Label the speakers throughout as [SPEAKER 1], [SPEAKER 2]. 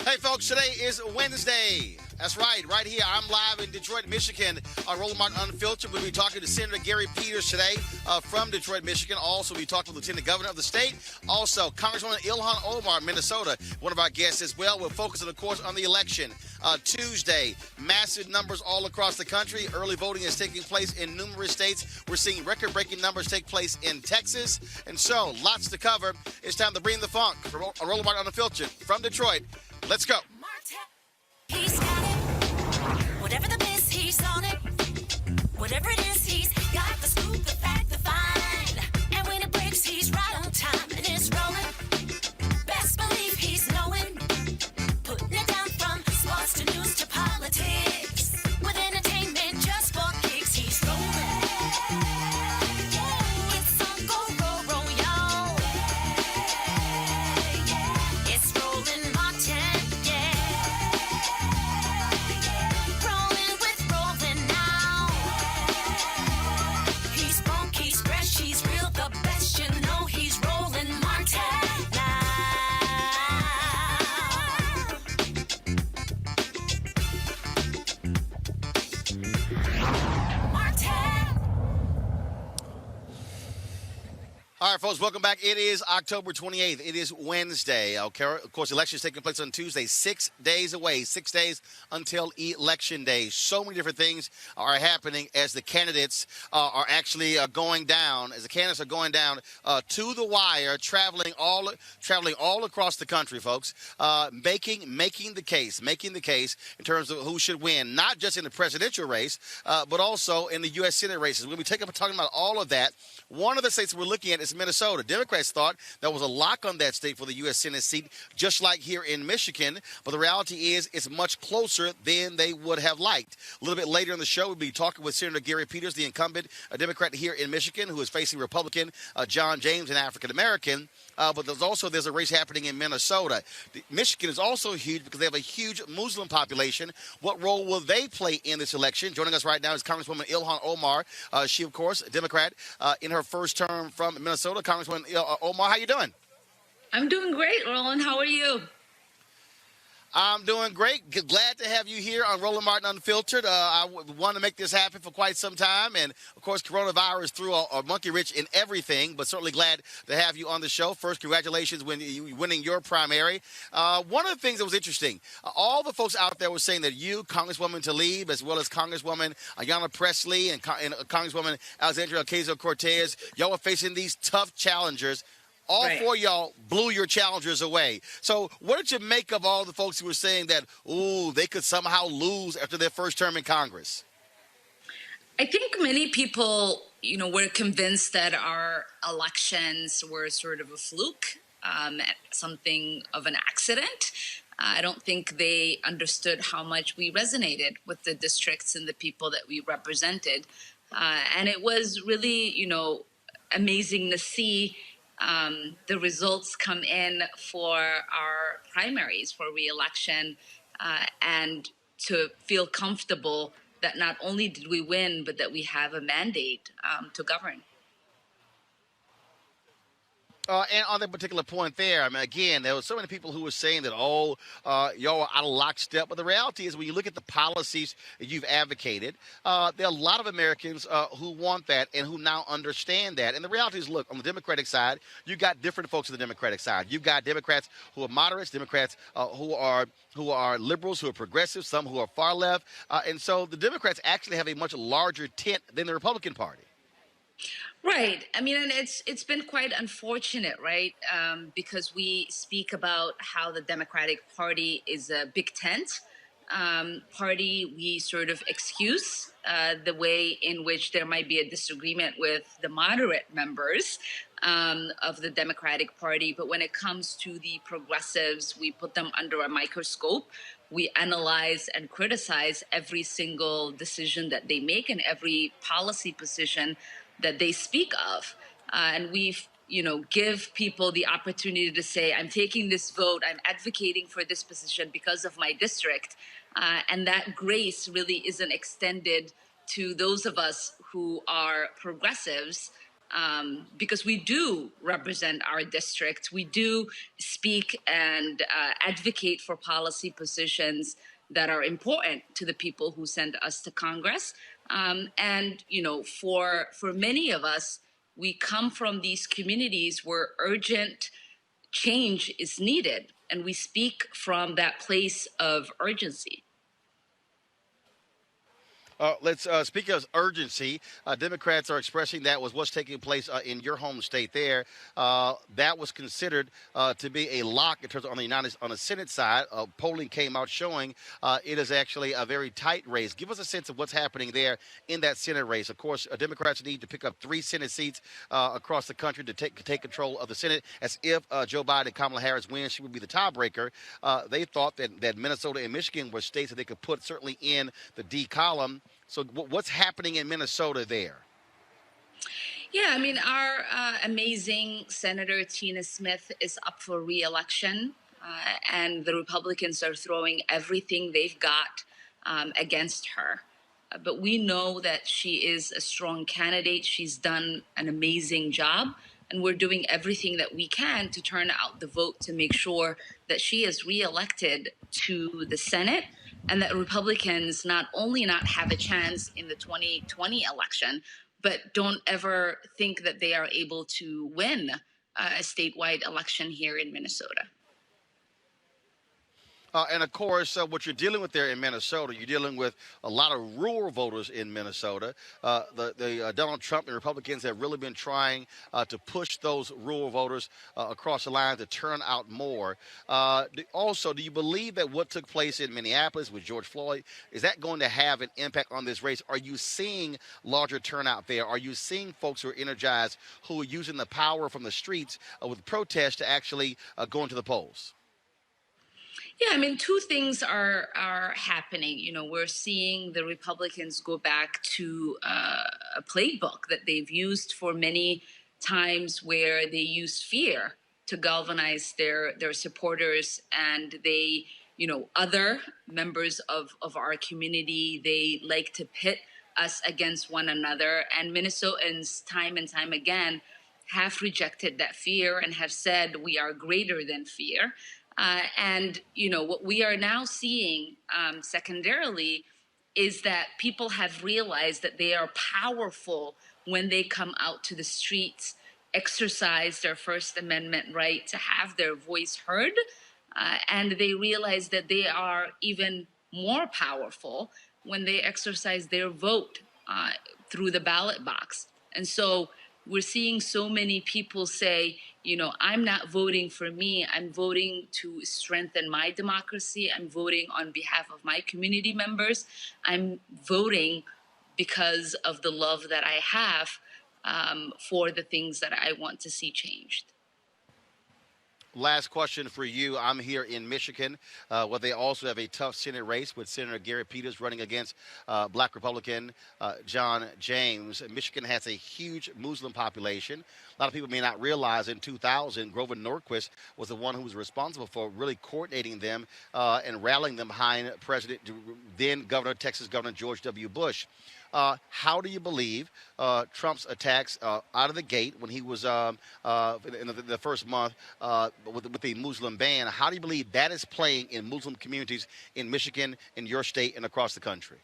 [SPEAKER 1] Hey, folks, today is Wednesday. That's right here. I'm live in Detroit, Michigan on Roland Martin Unfiltered. We'll be talking to Senator Gary Peters today from Detroit, Michigan. Also, we'll be talking with Lieutenant Governor of the state. Also, Congresswoman Ilhan Omar, Minnesota, one of our guests as well. We'll focus, of course, on the election. Tuesday, massive numbers all across the country. Early voting is taking place in numerous states. We're seeing record-breaking numbers take place in Texas. And so, lots to cover. It's time to bring the funk. Roland Martin Unfiltered from Detroit. Let's go.
[SPEAKER 2] He's got it. Whatever the biz, he's on it. Whatever it is, he's got the scoop, the fact, the find. And when it breaks, he's right on time and it's rolling. Best believe he's knowing. Putting it down from sports to news to politics. With entertainment just for kicks, he's rolling. It's on go, y'all. It's Roland Martin.
[SPEAKER 1] All right, folks, welcome back. It is October 28th. It is Wednesday. Okay, of course, the election is taking place on Tuesday, 6 days away, 6 days until Election Day. So many different things are happening as the candidates are actually going down, to the wire, traveling all across the country, folks, making the case in terms of who should win, not just in the presidential race, but also in the U.S. Senate races. We'll be talking about all of that. One of the states we're looking at is Minnesota. Democrats thought there was a lock on that state for the U.S. Senate seat, just like here in Michigan. But the reality is it's much closer than they would have liked. A little bit later in the show, we'll be talking with Senator Gary Peters, the incumbent Democrat here in Michigan, who is facing Republican John James, an African-American. But there's a race happening in Minnesota. Michigan is also huge because they have a huge Muslim population. What role will they play in this election? Joining us right now is Congresswoman Ilhan Omar. She, of course, a Democrat in her first term from Minnesota. Congresswoman Omar, how you doing?
[SPEAKER 3] I'm doing great, Roland. How are you?
[SPEAKER 1] I'm doing great. Glad to have you here on Roland Martin Unfiltered. I want to make this happen for quite some time. And, of course, coronavirus threw a monkey wrench in everything, but certainly glad to have you on the show. First, congratulations winning your primary. One of the things that was interesting, all the folks out there were saying that you, Congresswoman Tlaib, as well as Congresswoman Ayanna Pressley and Congresswoman Alexandria Ocasio-Cortez, y'all were facing these tough challengers. All four of y'all blew your challengers away. So what did you make of all the folks who were saying that, they could somehow lose after their first term in Congress?
[SPEAKER 3] I think many people, were convinced that our elections were sort of a fluke, something of an accident. I don't think they understood how much we resonated with the districts and the people that we represented. And it was really, amazing to see the results come in for our primaries for re-election and to feel comfortable that not only did we win, but that we have a mandate to govern.
[SPEAKER 1] And on that particular point there, I mean, again, there were so many people who were saying that, y'all are out of lockstep. But the reality is when you look at the policies that you've advocated, there are a lot of Americans who want that and who now understand that. And the reality is, look, on the Democratic side, you got different folks on the Democratic side. You've got Democrats who are moderates, Democrats who are liberals, who are progressives, some who are far left. And so the Democrats actually have a much larger tent than the Republican Party.
[SPEAKER 3] Right. I mean, and it's been quite unfortunate, right? Because we speak about how the Democratic Party is a big tent party. We sort of excuse the way in which there might be a disagreement with the moderate members of the Democratic Party. But when it comes to the progressives, we put them under a microscope. We analyze and criticize every single decision that they make and every policy position that they speak of. And we've, give people the opportunity to say, I'm taking this vote, I'm advocating for this position because of my district. And that grace really isn't extended to those of us who are progressives because we do represent our district. We do speak and advocate for policy positions that are important to the people who send us to Congress. And you know, for many of us, we come from these communities where urgent change is needed, and we speak from that place of urgency.
[SPEAKER 1] Let's speak of urgency. Democrats are expressing that was what's taking place in your home state. There, that was considered to be a lock in terms of on the Senate side. Polling came out showing it is actually a very tight race. Give us a sense of what's happening there in that Senate race. Of course, Democrats need to pick up 3 Senate seats across the country to take control of the Senate. As if Joe Biden and Kamala Harris win, she would be the tiebreaker. They thought that Minnesota and Michigan were states that they could put certainly in the D column. So what's happening in Minnesota there?
[SPEAKER 3] Yeah, I mean, our amazing Senator Tina Smith is up for re-election, and the Republicans are throwing everything they've got against her. But we know that she is a strong candidate. She's done an amazing job, and we're doing everything that we can to turn out the vote to make sure that she is re-elected to the Senate, and that Republicans not only not have a chance in the 2020 election, but don't ever think that they are able to win a statewide election here in Minnesota.
[SPEAKER 1] And of course, what you're dealing with there in Minnesota, you're dealing with a lot of rural voters in Minnesota. The Donald Trump and Republicans have really been trying to push those rural voters across the line to turn out more. Also, do you believe that what took place in Minneapolis with George Floyd, is that going to have an impact on this race? Are you seeing larger turnout there? Are you seeing folks who are energized, who are using the power from the streets with protests to actually go into the polls?
[SPEAKER 3] Yeah, I mean, 2 things are happening. You know, we're seeing the Republicans go back to a playbook that they've used for many times, where they use fear to galvanize their supporters, and they, you know, other members of our community, they like to pit us against one another. And Minnesotans, time and time again, have rejected that fear and have said we are greater than fear. And you know what we are now seeing, secondarily, is that people have realized that they are powerful when they come out to the streets, exercise their First Amendment right to have their voice heard, and they realize that they are even more powerful when they exercise their vote through the ballot box. And so we're seeing so many people say, you know, I'm not voting for me. I'm voting to strengthen my democracy. I'm voting on behalf of my community members. I'm voting because of the love that I have for the things that I want to see changed.
[SPEAKER 1] Last question for you. I'm here in Michigan, where they also have a tough Senate race with Senator Gary Peters running against Black Republican John James. Michigan has a huge Muslim population. A lot of people may not realize in 2000, Grover Norquist was the one who was responsible for really coordinating them and rallying them behind then Texas Governor George W. Bush. How do you believe Trump's attacks out of the gate when he was in the first month with the Muslim ban? How do you believe that is playing in Muslim communities in Michigan, in your state, and across the country?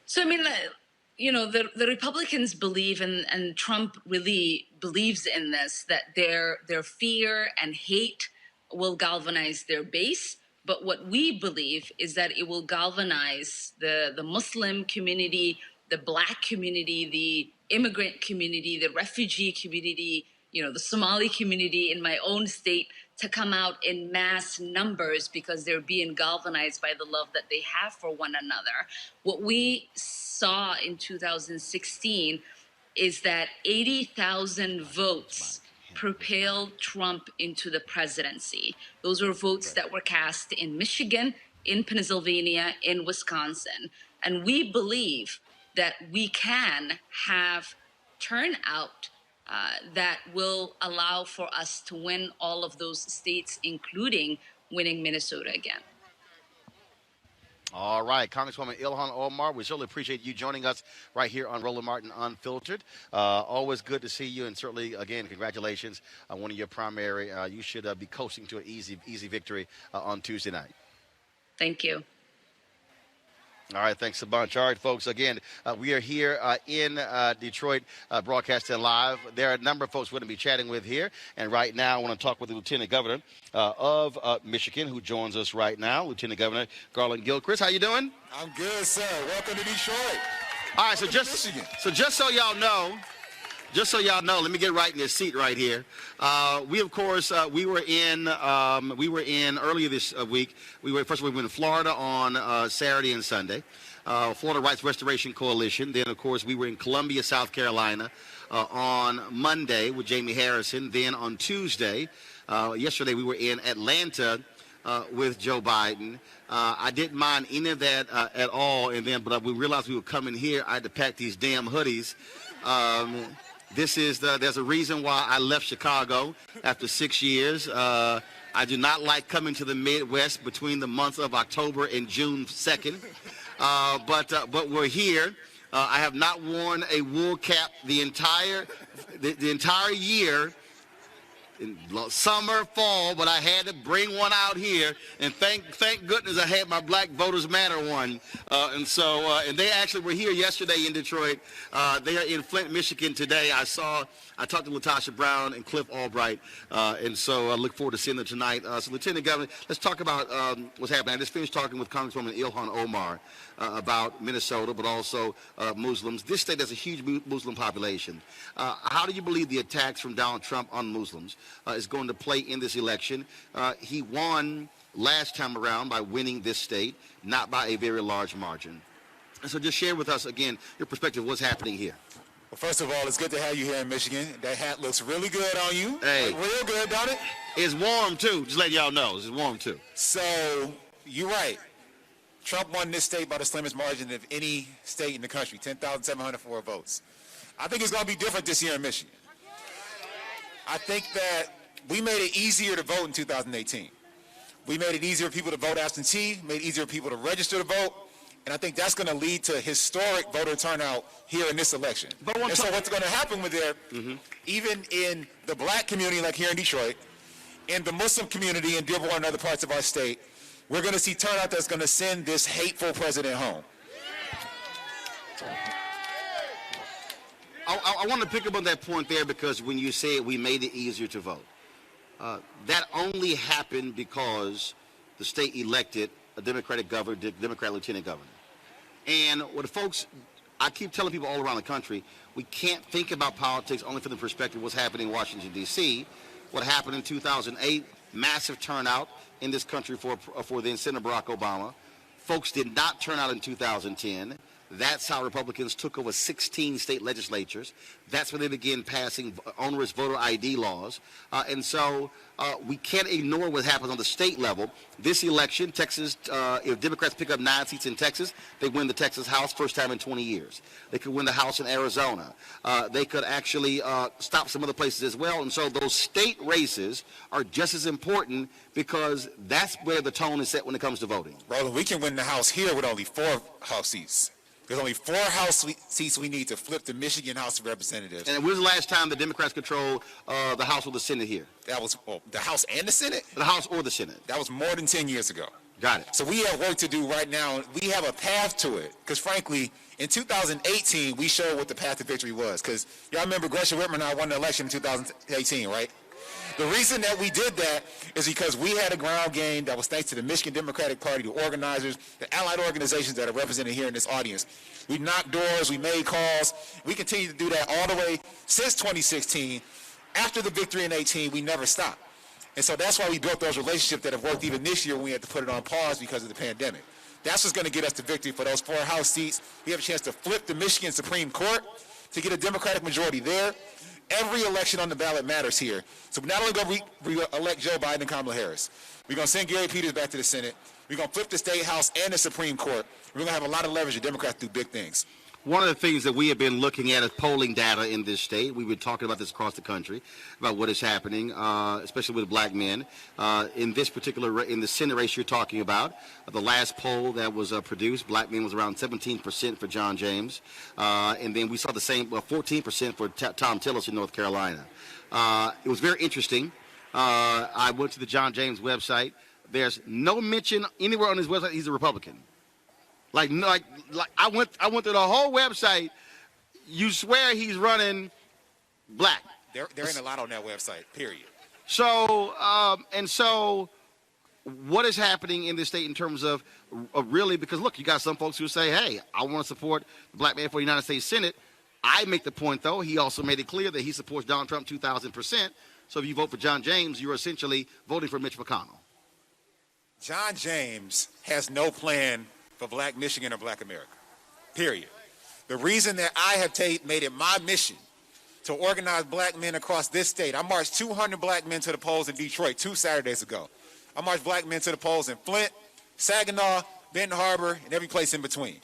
[SPEAKER 3] So, I mean, you know, the Republicans believe, and Trump really believes in this, that their fear and hate will galvanize their base. But what we believe is that it will galvanize the Muslim community, the Black community, the immigrant community, the refugee community, you know, the Somali community in my own state, to come out in mass numbers because they're being galvanized by the love that they have for one another. What we saw in 2016 is that 80,000 votes propelled Trump into the presidency. Those were votes that were cast in Michigan, in Pennsylvania, in Wisconsin. And we believe that we can have turnout that will allow for us to win all of those states, including winning Minnesota again.
[SPEAKER 1] All right, Congresswoman Ilhan Omar, we certainly appreciate you joining us right here on Roland Martin Unfiltered. Always good to see you, and certainly, again, congratulations on winning your primary. You should be coasting to an easy victory on Tuesday night.
[SPEAKER 3] Thank you.
[SPEAKER 1] All right, thanks a bunch. All right, folks, again, we are here in Detroit broadcasting live. There are a number of folks we're going to be chatting with here. And right now, I want to talk with the Lieutenant Governor of Michigan, who joins us right now, Lieutenant Governor Garland Gilchrist. How you doing?
[SPEAKER 4] I'm good, sir. Welcome to Detroit.
[SPEAKER 1] All right, so just so y'all know, let me get right in this seat right here. We, of course, we were in earlier this week. We were in Florida on Saturday and Sunday. Florida Rights Restoration Coalition. Then, of course, we were in Columbia, South Carolina on Monday with Jamie Harrison. Then on Tuesday, yesterday, we were in Atlanta with Joe Biden. I didn't mind any of that at all. And then, but we realized we were coming here. I had to pack these damn hoodies. There's a reason why I left Chicago after 6 years. I do not like coming to the Midwest between the months of October and June 2nd. But we're here. I have not worn a wool cap the entire year. In summer, fall, but I had to bring one out here, and thank goodness I had my Black Voters Matter one, and they actually were here yesterday in Detroit. They are in Flint, Michigan today. I talked to Latasha Brown and Cliff Albright, and so I look forward to seeing them tonight. So Lieutenant Governor, let's talk about what's happening. I just finished talking with Congresswoman Ilhan Omar about Minnesota, but also Muslims. This state has a huge Muslim population. How do you believe the attacks from Donald Trump on Muslims is going to play in this election? He won last time around by winning this state, not by a very large margin. And so just share with us, again, your perspective of what's happening here.
[SPEAKER 4] Well, first of all, it's good to have you here in Michigan. That hat looks really good on you.
[SPEAKER 1] Hey.
[SPEAKER 4] Real good, don't it?
[SPEAKER 1] It's warm, too. Just letting y'all know. It's warm, too.
[SPEAKER 4] So, you're right. Trump won this state by the slimmest margin of any state in the country, 10,704 votes. I think it's going to be different this year in Michigan. I think that we made it easier to vote in 2018. We made it easier for people to vote absentee, made it easier for people to register to vote, and I think that's going to lead to historic voter turnout here in this election. And so what's going to happen with there, even in the black community like here in Detroit, in the Muslim community in Dearborn and other parts of our state, we're going to see turnout that's going to send this hateful president home.
[SPEAKER 1] I want to pick up on that point there, because when you say we made it easier to vote, that only happened because the state elected a Democratic governor, Democrat lieutenant governor. And what folks, I keep telling people all around the country, we can't think about politics only from the perspective of what's happening in Washington, D.C. What happened in 2008, massive turnout in this country for then Senator Barack Obama. Folks did not turn out in 2010. That's how Republicans took over 16 state legislatures. That's when they began passing onerous voter ID laws. And so we can't ignore what happens on the state level. This election, Texas, if Democrats pick up 9 seats in Texas, they win the Texas House first time in 20 years. They could win the House in Arizona. They could actually stop some other places as well. And so those state races are just as important, because that's where the tone is set when it comes to voting.
[SPEAKER 4] Roland, we can win the House here with only 4 House seats. There's only 4 House seats we need to flip the Michigan House of Representatives.
[SPEAKER 1] And when was the last time the Democrats controlled the House or the Senate here?
[SPEAKER 4] That was the House and the Senate?
[SPEAKER 1] The House or the Senate.
[SPEAKER 4] That was more than 10 years ago.
[SPEAKER 1] Got it.
[SPEAKER 4] So we have work to do right now. We have a path to it. Because frankly, in 2018, we showed what the path to victory was. Because y'all remember Gretchen Whitmer and I won the election in 2018, right? The reason that we did that is because we had a ground game that was thanks to the Michigan Democratic Party, the organizers, the allied organizations that are represented here in this audience. We knocked doors, we made calls. We continue to do that all the way since 2016. After the victory in 18, we never stopped. And so that's why we built those relationships that have worked even this year when we had to put it on pause because of the pandemic. That's what's going to get us to victory for those 4 House seats. We have a chance to flip the Michigan Supreme Court to get a Democratic majority there. Every election on the ballot matters here. So we're not only going to elect Joe Biden and Kamala Harris. We're going to send Gary Peters back to the Senate. We're going to flip the State House and the Supreme Court. We're going to have a lot of leverage for Democrats to do big things.
[SPEAKER 1] One of the things that we have been looking at is polling data in this state. We've been talking about this across the country, about what is happening, especially with black men. In this particular, in the Senate race you're talking about, the last poll that was produced, black men was around 17% for John James. And then we saw the same, 14% for Tom Tillis in North Carolina. It was very interesting. I went to the John James website. There's no mention anywhere on his website he's a Republican. Like I went through the whole website. You swear he's running black.
[SPEAKER 4] There ain't a lot on that website, period.
[SPEAKER 1] So, what is happening in this state in terms of really, because look, you got some folks who say, hey, I want to support the black man for the United States Senate. I make the point, though, he also made it clear that he supports Donald Trump 2,000%. So if you vote for John James, you're essentially voting for Mitch McConnell.
[SPEAKER 4] John James has no plan for black Michigan or black America, period. The reason that I have made it my mission to organize black men across this state, I marched 200 black men to the polls in Detroit 2 Saturdays ago. I marched black men to the polls in Flint, Saginaw, Benton Harbor, and every place in between.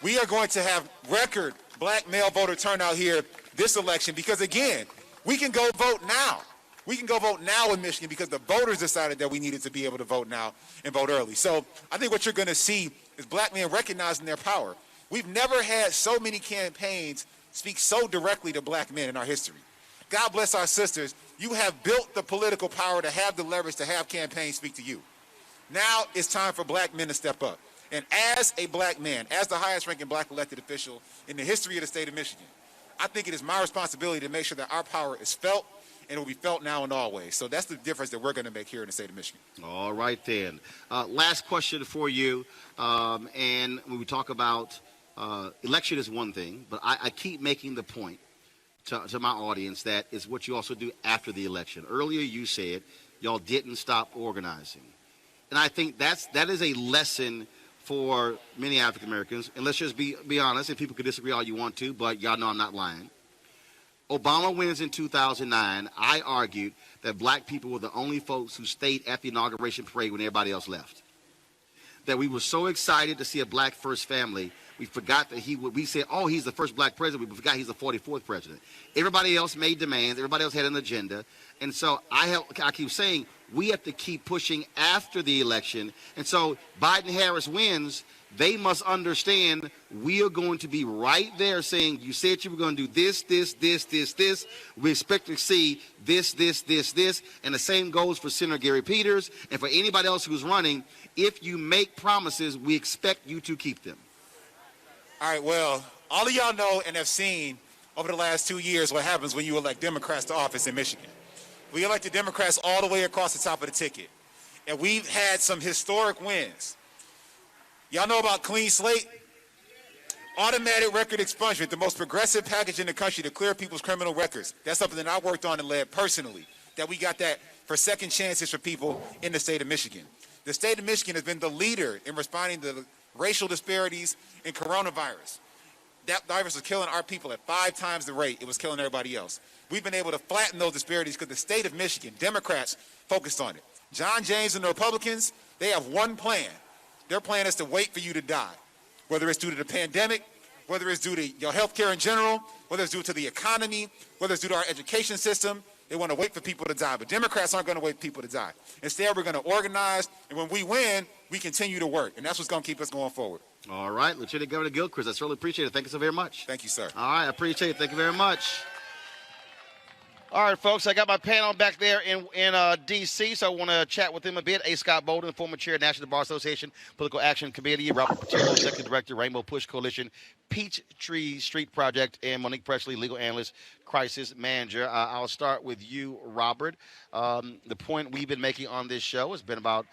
[SPEAKER 4] We are going to have record black male voter turnout here this election because, again, we can go vote now. We can go vote now in Michigan because the voters decided that we needed to be able to vote now and vote early. So I think what you're going to see is black men recognizing their power. We've never had so many campaigns speak so directly to black men in our history. God bless our sisters. You have built the political power to have the leverage to have campaigns speak to you. Now it's time for black men to step up. And as a black man, as the highest ranking black elected official in the history of the state of Michigan, I think it is my responsibility to make sure that our power is felt and it will be felt now and always. So that's the difference that we're going to make here in the state of Michigan.
[SPEAKER 1] All right, then. Last question for you. And when we talk about election is one thing, but I keep making the point to my audience that is what you also do after the election. Earlier you said y'all didn't stop organizing. And I think that is a lesson for many African Americans. And let's just be honest, and people can disagree all you want to, but y'all know I'm not lying. Obama wins in 2009. I argued that black people were the only folks who stayed at the inauguration parade when everybody else left. That we were so excited to see a black first family, we forgot that we said, oh, he's the first black president. We forgot he's the 44th president. Everybody else made demands. Everybody else had an agenda. And so I keep saying we have to keep pushing after the election. And so Biden-Harris wins. They must understand we are going to be right there saying, you said you were going to do this, this, this, this, this. We expect to see this, this, this, this. And the same goes for Senator Gary Peters and for anybody else who's running. If you make promises, we expect you to keep them.
[SPEAKER 4] All right, well, all of y'all know and have seen over the last 2 years what happens when you elect Democrats to office in Michigan. We elected Democrats all the way across the top of the ticket. And we've had some historic wins. Y'all know about clean slate? Automatic record expungement, the most progressive package in the country to clear people's criminal records. That's something that I worked on and led personally, that we got that for second chances for people in the state of Michigan. The state of Michigan has been the leader in responding to the racial disparities in coronavirus. That virus was killing our people at 5 times the rate it was killing everybody else. We've been able to flatten those disparities because the state of Michigan, Democrats, focused on it. John James and the Republicans, they have one plan. Their plan is to wait for you to die, whether it's due to the pandemic, whether it's due to your health care in general, whether it's due to the economy, whether it's due to our education system. They want to wait for people to die. But Democrats aren't going to wait for people to die. Instead, we're going to organize, and when we win, we continue to work. And that's what's going to keep us going forward.
[SPEAKER 1] All right, Lieutenant Governor Gilchrist, I certainly appreciate it. Thank you so very much.
[SPEAKER 4] Thank you, sir.
[SPEAKER 1] All right, I appreciate it. Thank you very much. All right, folks, I got my panel back there in D.C., so I want to chat with him a bit. A. Scott Bolden, former chair of the National Bar Association Political Action Committee, Robert Patillo, executive director, Rainbow Push Coalition, Peachtree Street Project, and Monique Presley, legal analyst, crisis manager. I'll start with you, Robert. The point we've been making on this show has been about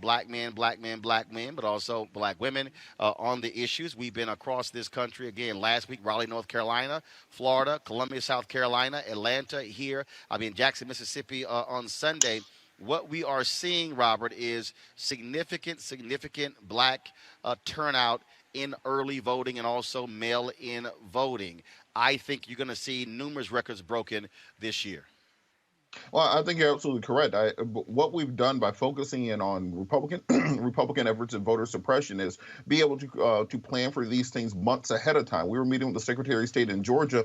[SPEAKER 1] black men, but also black women on the issues. We've been across this country, again, last week, Raleigh, North Carolina, Florida, Columbia, South Carolina, Atlanta here. I'll be in Jackson, Mississippi on Sunday. What we are seeing, Robert, is significant black turnout in early voting and also mail-in voting. I think you're going to see numerous records broken this year.
[SPEAKER 5] Well, I think you're absolutely correct. What we've done by focusing in on Republican Republican efforts at voter suppression is be able to plan for these things months ahead of time. We were meeting with the Secretary of State in Georgia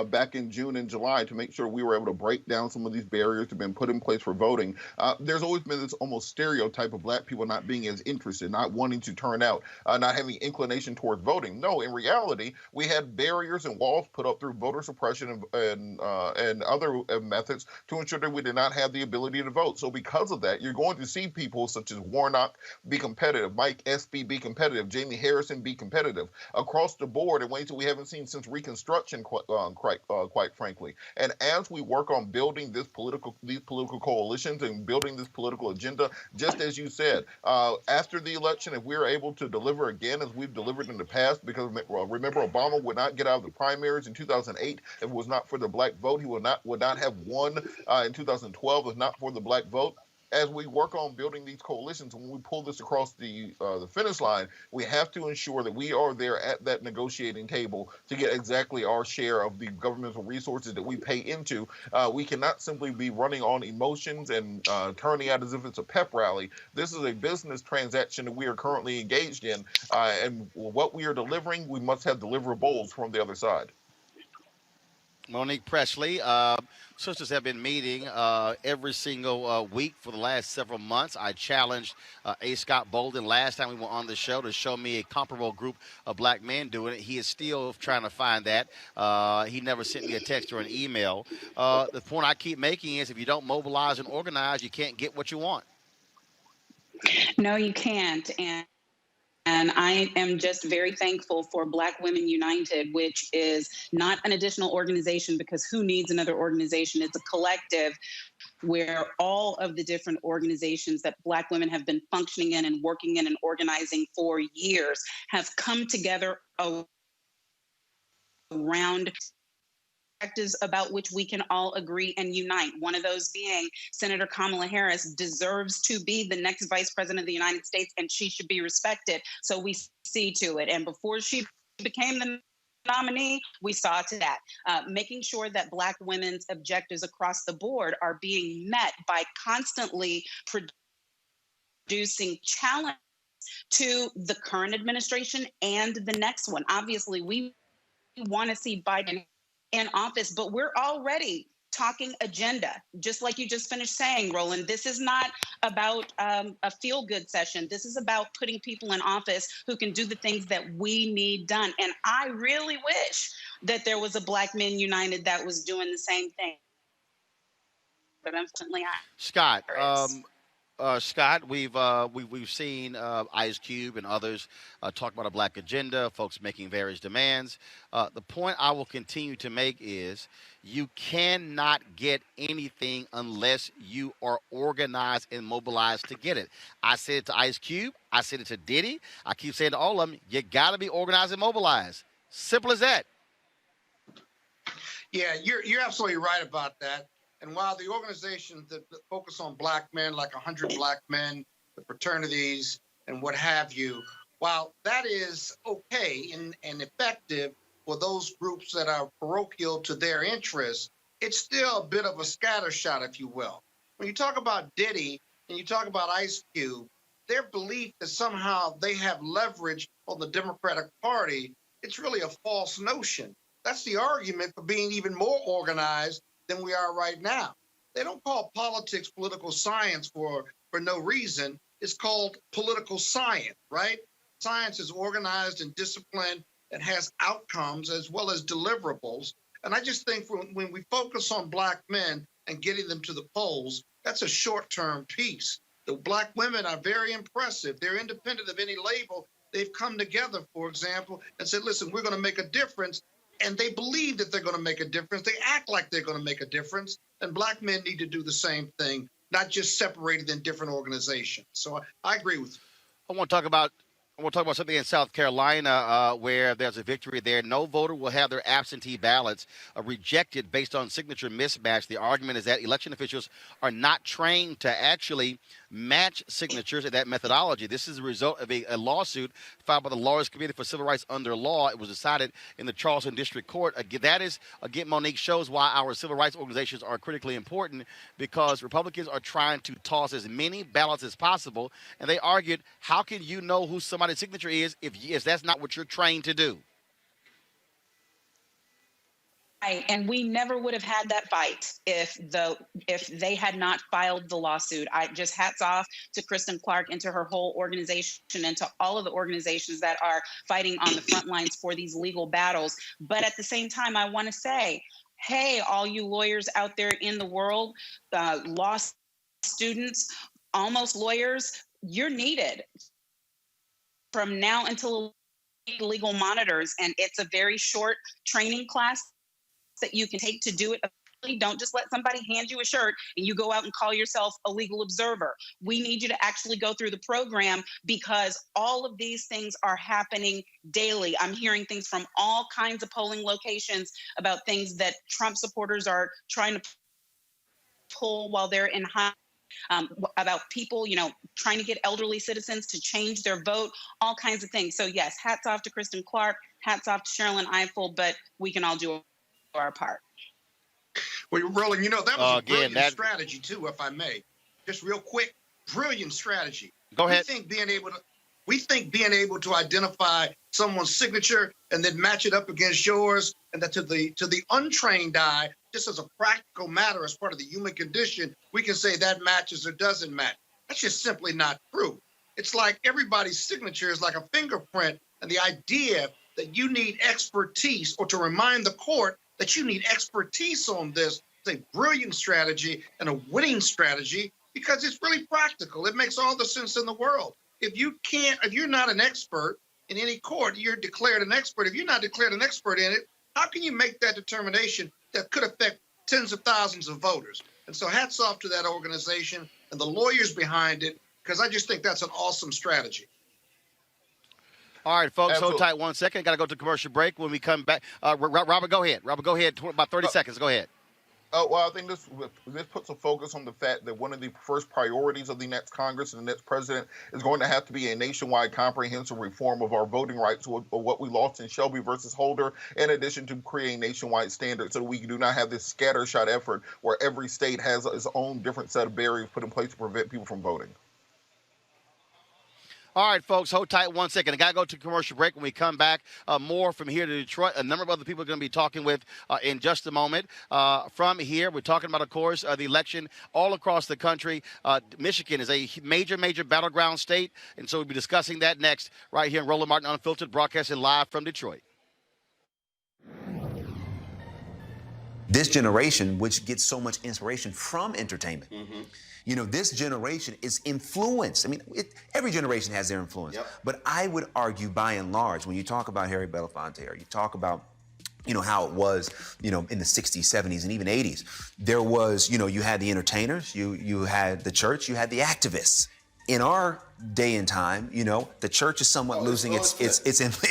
[SPEAKER 5] back in June and July to make sure we were able to break down some of these barriers that have been put in place for voting. There's always been this almost stereotype of Black people not being as interested, not wanting to turn out, not having inclination towards voting. No, in reality, we had barriers and walls put up through voter suppression and other methods to ensure that we did not have the ability to vote. So because of that, you're going to see people such as Warnock be competitive, Mike Espy be competitive, Jamie Harrison be competitive across the board in ways that we haven't seen since Reconstruction, quite frankly. And as we work on building these political coalitions and building this political agenda, just as you said, after the election, if we're able to deliver again as we've delivered in the past, because remember, Obama would not get out of the primaries in 2008 if it was not for the Black vote. He would not have won in 2012 if not for the Black vote. As we work on building these coalitions, when we pull this across the finish line, we have to ensure that we are there at that negotiating table to get exactly our share of the governmental resources that we pay into. We cannot simply be running on emotions and turning out as if it's a pep rally. This is a business transaction that we are currently engaged in, and what we are delivering, we must have deliverables from the other side.
[SPEAKER 1] Monique Presley. Sisters have been meeting every single week for the last several months. I challenged A. Scott Bolden last time we were on the show to show me a comparable group of Black men doing it. He is still trying to find that. He never sent me a text or an email. The point I keep making is if you don't mobilize and organize, you can't get what you want.
[SPEAKER 6] No, you can't. And I am just very thankful for Black Women United, which is not an additional organization because who needs another organization? It's a collective where all of the different organizations that Black women have been functioning in and working in and organizing for years have come together around perspectives about which we can all agree and unite. One of those being Senator Kamala Harris deserves to be the next vice president of the United States, and she should be respected. So we see to it. And before she became the nominee, we saw to that. Making sure that Black women's objectives across the board are being met by constantly producing challenge to the current administration and the next one. Obviously, we want to see Biden in office, but we're already talking agenda, just like you just finished saying, Roland. This is not about a feel-good session. This is about putting people in office who can do the things that we need done. And I really wish that there was a Black Men United that was doing the same thing. But unfortunately,
[SPEAKER 1] Scott, we've seen Ice Cube and others talk about a Black agenda, folks making various demands. The point I will continue to make is you cannot get anything unless you are organized and mobilized to get it. I said it to Ice Cube. I said it to Diddy. I keep saying to all of them, you got to be organized and mobilized. Simple as that.
[SPEAKER 7] Yeah, you're absolutely right about that. And while the organizations that focus on Black men, like 100 Black Men, the fraternities, and what have you, while that is okay and effective for those groups that are parochial to their interests, it's still a bit of a scattershot, if you will. When you talk about Diddy and you talk about Ice Cube, their belief that somehow they have leverage on the Democratic Party, it's really a false notion. That's the argument for being even more organized than we are right now. They don't call politics political science for no reason. It's called political science, right? Science is organized and disciplined and has outcomes as well as deliverables. And I just think when we focus on Black men and getting them to the polls, that's a short-term piece. The Black women are very impressive. They're independent of any label. They've come together, for example, and said, listen, we're going to make a difference. And they believe that they're going to make a difference. They act like they're going to make a difference. And Black men need to do the same thing, not just separated in different organizations. So I agree with you.
[SPEAKER 1] I want to talk about We'll talk about something in South Carolina where there's a victory there. No voter will have their absentee ballots rejected based on signature mismatch. The argument is that election officials are not trained to actually match signatures and that methodology. This is a result of a lawsuit filed by the Lawyers Committee for Civil Rights under law. It was decided in the Charleston District Court. Again, Monique, shows why our civil rights organizations are critically important, because Republicans are trying to toss as many ballots as possible. And they argued, how can you know who somebody's signature is if that's not what you're trained to do?
[SPEAKER 6] Right. And we never would have had that fight if they had not filed the lawsuit. I just hats off to Kristen Clark and to her whole organization and to all of the organizations that are fighting on the front lines for these legal battles. But at the same time, I want to say, hey, all you lawyers out there in the world, law students, almost lawyers, you're needed from now until legal monitors. And it's a very short training class that you can take to do it. Don't just let somebody hand you a shirt and you go out and call yourself a legal observer. We need you to actually go through the program, because all of these things are happening daily. I'm hearing things from all kinds of polling locations about things that Trump supporters are trying to pull while they're in high. About people, trying to get elderly citizens to change their vote, all kinds of things. So yes, hats off to Kristen Clark, hats off to Sherilyn Ifill, but we can all do our part.
[SPEAKER 7] Well, Roland, that was a brilliant strategy too, if I may. Just real quick, brilliant strategy.
[SPEAKER 1] Go ahead.
[SPEAKER 7] We think being able to identify someone's signature and then match it up against yours, and that to the untrained eye, just as a practical matter, as part of the human condition, we can say that matches or doesn't match. That's just simply not true. It's like everybody's signature is like a fingerprint, and the idea that you need expertise, or to remind the court that you need expertise on this, is a brilliant strategy and a winning strategy, because it's really practical. It makes all the sense in the world. If you're not an expert in any court, you're declared an expert. If you're not declared an expert in it, how can you make that determination that could affect tens of thousands of voters? And so hats off to that organization and the lawyers behind it, because I just think that's an awesome strategy.
[SPEAKER 1] All right, folks, hold tight 1 second. Got to go to commercial break. When we come back, Robert, go ahead. Robert, go ahead. About 30 seconds. Go ahead.
[SPEAKER 5] Well, I think this puts a focus on the fact that one of the first priorities of the next Congress and the next president is going to have to be a nationwide comprehensive reform of our voting rights, or what we lost in Shelby versus Holder, in addition to creating nationwide standards so that we do not have this scattershot effort where every state has its own different set of barriers put in place to prevent people from voting.
[SPEAKER 1] All right, folks, hold tight 1 second. I got to go to commercial break. When we come back, more from here to Detroit. A number of other people are going to be talking with in just a moment. From here, we're talking about, of course, the election all across the country. Michigan is a major battleground state, and so we'll be discussing that next right here in Roland Martin Unfiltered, broadcasting live from Detroit.
[SPEAKER 8] This generation, which gets so much inspiration from entertainment, this generation is influenced. I mean, every generation has their influence. Yep. But I would argue, by and large, when you talk about Harry Belafonte, or you talk about, how it was, in the 60s, 70s, and even 80s, there was, you had the entertainers, you had the church, you had the activists. In our day and time, the church is somewhat losing its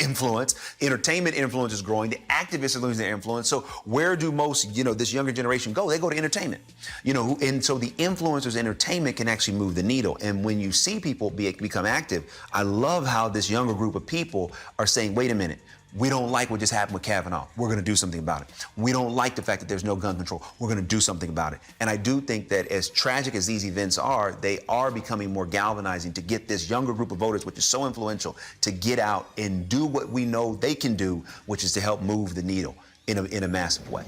[SPEAKER 8] influence. Entertainment influence is growing. The activists are losing their influence. So where do most, this younger generation go? They go to entertainment. And so the influencers' entertainment can actually move the needle. And when you see people become active, I love how this younger group of people are saying, wait a minute, we don't like what just happened with Kavanaugh. We're going to do something about it. We don't like the fact that there's no gun control. We're going to do something about it. And I do think that as tragic as these events are, they are becoming more galvanizing to get this younger group of voters, which is so influential, to get out and do what we know they can do, which is to help move the needle in a massive way.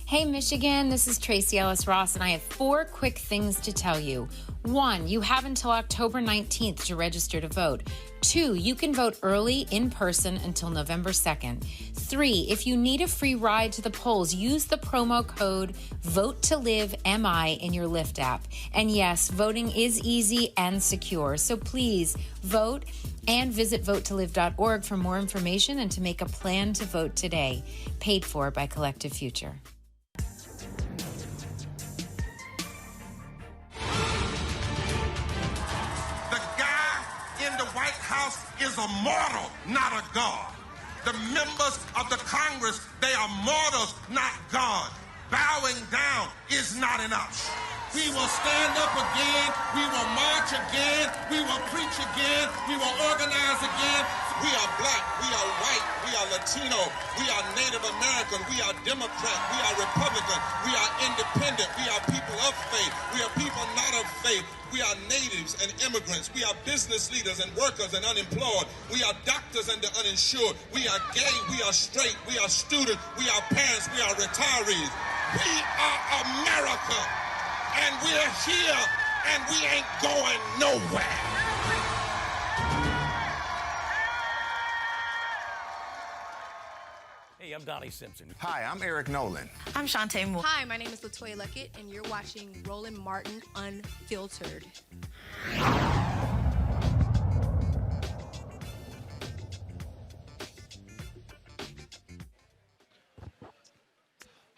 [SPEAKER 9] Hey, Michigan, this is Tracy Ellis Ross, and I have 4 quick things to tell you. 1, you have until October 19th to register to vote. 2, you can vote early in person until November 2nd. 3, if you need a free ride to the polls, use the promo code VOTE2LIVE-MI in your Lyft app. And yes, voting is easy and secure, so please vote and visit vote2live.org for more information and to make a plan to vote today. Paid for by Collective Future.
[SPEAKER 10] is a mortal, not a God. The members of the Congress, they are mortals, not God. Bowing down is not enough. We will stand up again. We will march again. We will preach again. We will organize again. We are black. We are white. We are Latino. We are Native American. We are Democrat. We are Republican. We are independent. We are people of faith. We are people not of faith. We are natives and immigrants. We are business leaders and workers and unemployed. We are doctors and the uninsured. We are gay. We are straight. We are students. We are parents. We are retirees. We are America. And we're here, and we ain't going nowhere.
[SPEAKER 11] Hey, I'm Donnie Simpson.
[SPEAKER 12] Hi, I'm Eric Nolan.
[SPEAKER 13] I'm Shantae Moore.
[SPEAKER 14] Hi, my name is LaToya Luckett, and you're watching Roland Martin Unfiltered.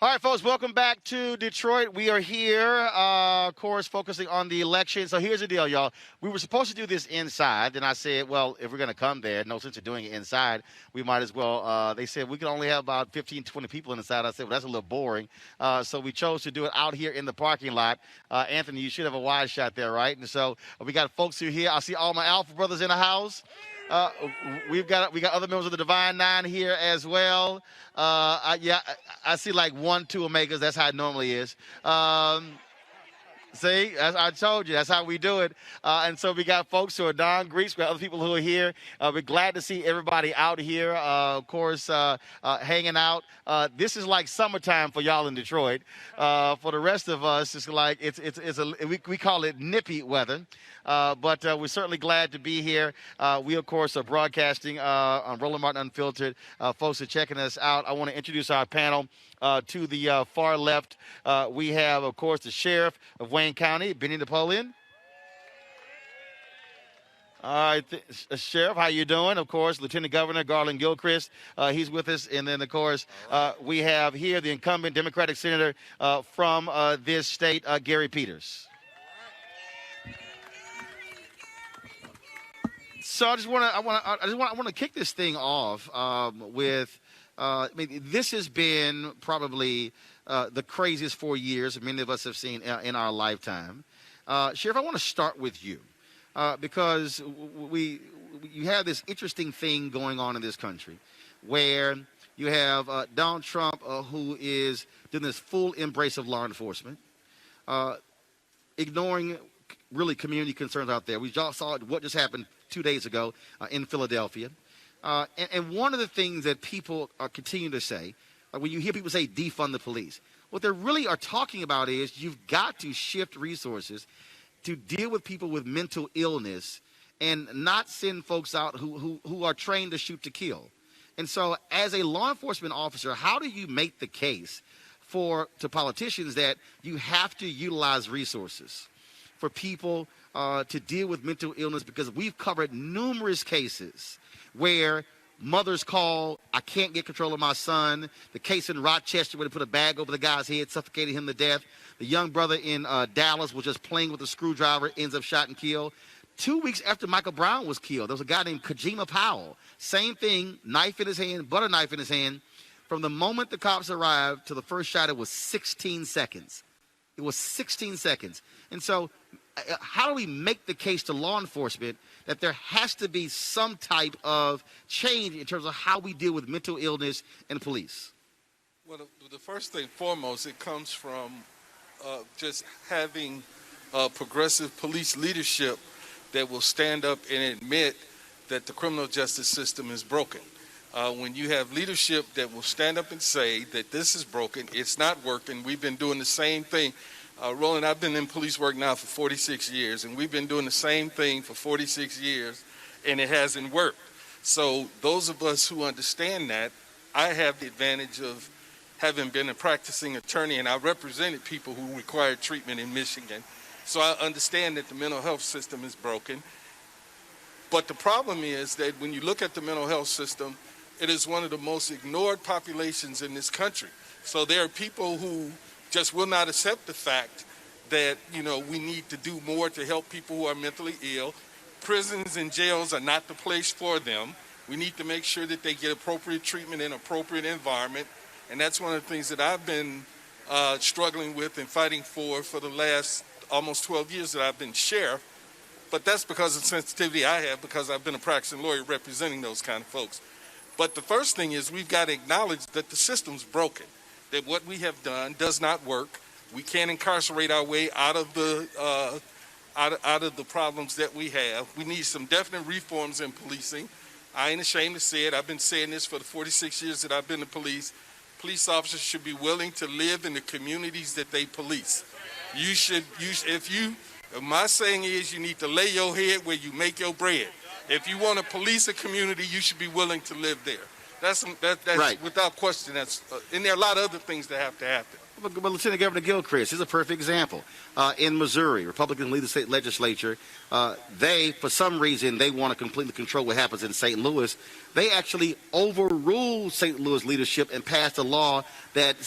[SPEAKER 1] All right, folks, welcome back to Detroit. We are here, of course, focusing on the election. So here's the deal, y'all. We were supposed to do this inside, and I said, well, if we're going to come there, no sense of doing it inside. We might as well. They said we can only have about 15, 20 people inside. I said, well, that's a little boring. So we chose to do it out here in the parking lot. Anthony, you should have a wide shot there, right? And so we got folks who are here. I see all my Alpha brothers in the house. We got other members of the Divine Nine here as well. I see like 1, 2 Omegas. That's how it normally is. See, as I told you, that's how we do it. And so we got folks who are non-Greeks. We got other people who are here. We're glad to see everybody out here, of course, hanging out. This is like summertime for y'all in Detroit. For the rest of us, it's like we call it nippy weather. But we're certainly glad to be here. We, of course, are broadcasting on Roland Martin Unfiltered. Folks are checking us out. I want to introduce our panel. To the far left, we have, of course, the Sheriff of Wayne County, Benny Napoleon. All right, Sheriff, how you doing? Of course, Lieutenant Governor Garland Gilchrist, he's with us. And then, of course, we have here the incumbent Democratic Senator from this state, Gary Peters. So I want to kick this thing off with. I mean, this has been probably the craziest 4 years many of us have seen in our lifetime. Sheriff, I want to start with you because you have this interesting thing going on in this country where you have Donald Trump who is doing this full embrace of law enforcement, ignoring really community concerns out there. We just saw what just happened 2 days ago in Philadelphia. And one of the things that people are continuing to say, when you hear people say defund the police, what they really are talking about is you've got to shift resources to deal with people with mental illness and not send folks out who are trained to shoot to kill. And so as a law enforcement officer, how do you make the case to politicians that you have to utilize resources for people to deal with mental illness? Because we've covered numerous cases where mothers call, I can't get control of my son. The case in Rochester where they put a bag over the guy's head, suffocating him to death. The young brother in Dallas was just playing with a screwdriver, ends up shot and killed. 2 weeks after Michael Brown was killed, there was a guy named Kojima Powell. Same thing, knife in his hand, butter knife in his hand. From the moment the cops arrived to the first shot, it was 16 seconds. It was 16 seconds. And so how do we make the case to law enforcement that there has to be some type of change in terms of how we deal with mental illness in police?
[SPEAKER 10] Well, the first thing foremost, it comes from just having progressive police leadership that will stand up and admit that the criminal justice system is broken. When you have leadership that will stand up and say that this is broken, it's not working, we've been doing the same thing. Roland, I've been in police work now for 46 years, and we've been doing the same thing for 46 years, and it hasn't worked. So those of us who understand that, I have the advantage of having been a practicing attorney, and I represented people who required treatment in Michigan. So I understand that the mental health system is broken. But the problem is that when you look at the mental health system, it is one of the most ignored populations in this country. So there are people who just will not accept the fact that, we need to do more to help people who are mentally ill. prisons and jails are not the place for them. We need to make sure that they get appropriate treatment in appropriate environment. And that's one of the things that I've been struggling with and fighting for the last almost 12 years that I've been sheriff. But that's because of the sensitivity I have, because I've been a practicing lawyer representing those kind of folks. But the first thing is we've got to acknowledge that the system's broken, that what we have done does not work. We can't incarcerate our way out of the problems that we have. We need some definite reforms in policing. I ain't ashamed to say it. I've been saying this for the 46 years that I've been in police. Police officers should be willing to live in the communities that they police. My saying is you need to lay your head where you make your bread. If you want to police a community, you should be willing to live there. That's right. Without question. And there are a lot of other things that have to happen.
[SPEAKER 1] But Lieutenant Governor Gilchrist is a perfect example. In Missouri, Republicans lead the state legislature. They, for some reason, they want to completely control what happens in St. Louis. They actually overruled St. Louis leadership and passed a law that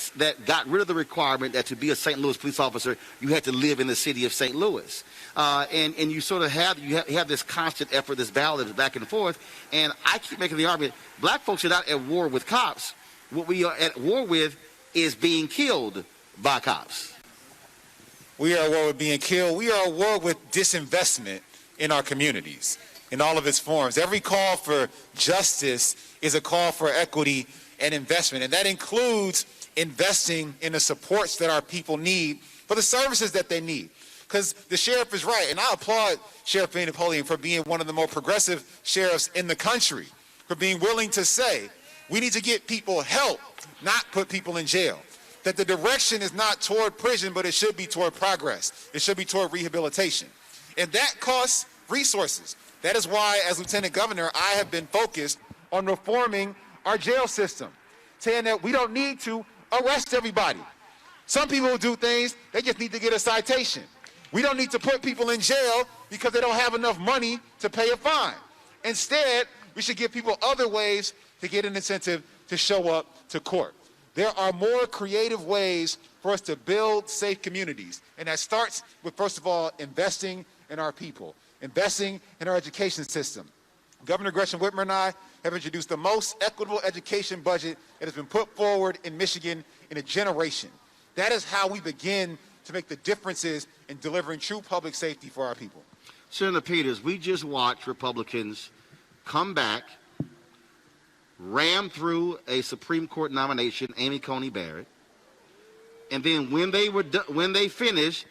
[SPEAKER 1] got rid of the requirement that to be a St. Louis police officer, you had to live in the city of St. Louis. And you sort of have this constant effort, this battle that's back and forth. And I keep making the argument, black folks are not at war with cops. What we are at war with is being killed by cops.
[SPEAKER 4] We are at war with being killed. We are at war with disinvestment in our communities in all of its forms. Every call for justice is a call for equity and investment, and that includes investing in the supports that our people need for the services that they need. Because the sheriff is right, and I applaud Sheriff Benny Napoleon for being one of the more progressive sheriffs in the country, for being willing to say, we need to get people help, not put people in jail. That the direction is not toward prison, but it should be toward progress. It should be toward rehabilitation. And that costs resources. That is why, as Lieutenant Governor, I have been focused on reforming our jail system, saying that we don't need to arrest everybody. Some people do things, they just need to get a citation. We don't need to put people in jail because they don't have enough money to pay a fine. Instead, we should give people other ways to get an incentive to show up to court. There are more creative ways for us to build safe communities, and that starts with, first of all, investing in our people, investing in our education system. Governor Gretchen Whitmer and I have introduced the most equitable education budget that has been put forward in Michigan in a generation. That is how we begin to make the differences in delivering true public safety for our people.
[SPEAKER 1] Senator Peters, we just watched Republicans come back, ram through a Supreme Court nomination, Amy Coney Barrett, and then when they finished,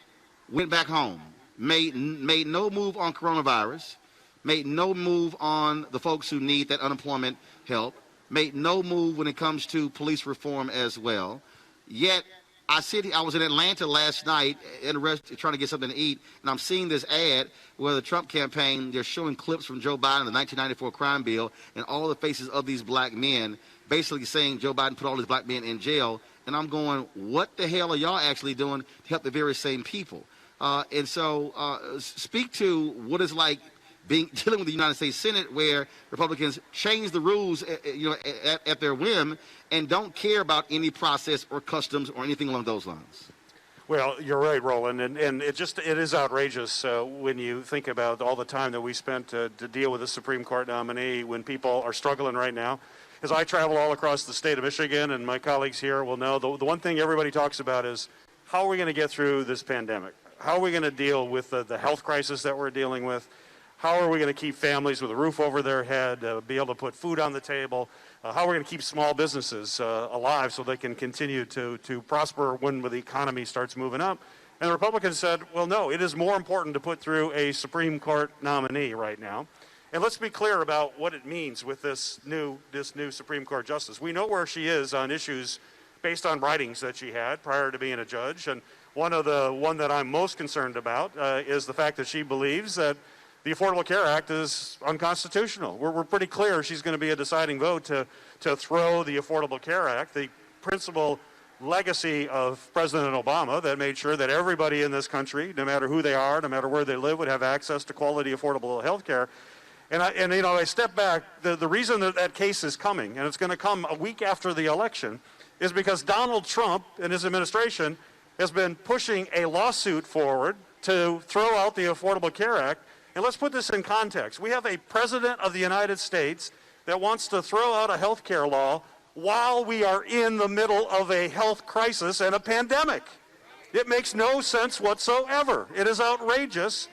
[SPEAKER 1] went back home, made no move on coronavirus, made no move on the folks who need that unemployment help, made no move when it comes to police reform as well. Yet I was in Atlanta last night in a restaurant trying to get something to eat, and I'm seeing this ad where the Trump campaign, they're showing clips from Joe Biden, the 1994 crime bill, and all the faces of these black men, basically saying Joe Biden put all these black men in jail. And I'm going, what the hell are y'all actually doing to help the very same people? And so speak to what it's like dealing with the United States Senate, where Republicans change the rules at their whim and don't care about any process or customs or anything along those lines.
[SPEAKER 11] Well, you're right, Roland, and it is outrageous when you think about all the time that we spent to deal with the Supreme Court nominee when people are struggling right now. As I travel all across the state of Michigan, and my colleagues here will know, the one thing everybody talks about is how are we going to get through this pandemic? How are we going to deal with the health crisis that we're dealing with? How are we going to keep families with a roof over their head, be able to put food on the table? How are we going to keep small businesses alive so they can continue to prosper when the economy starts moving up? And the Republicans said, well, no, it is more important to put through a Supreme Court nominee right now. And let's be clear about what it means with this new Supreme Court justice. We know where she is on issues based on writings that she had prior to being a judge. And one that I'm most concerned about is the fact that she believes that the Affordable Care Act is unconstitutional. We're pretty clear she's going to be a deciding vote to throw the Affordable Care Act, the principal legacy of President Obama that made sure that everybody in this country, no matter who they are, no matter where they live, would have access to quality, affordable health care. And I step back, the reason that case is coming, and it's going to come a week after the election, is because Donald Trump and his administration has been pushing a lawsuit forward to throw out the Affordable Care Act. And let's put this in context. We have a president of the United States that wants to throw out a health care law while we are in the middle of a health crisis and a pandemic. It makes no sense whatsoever. It is outrageous.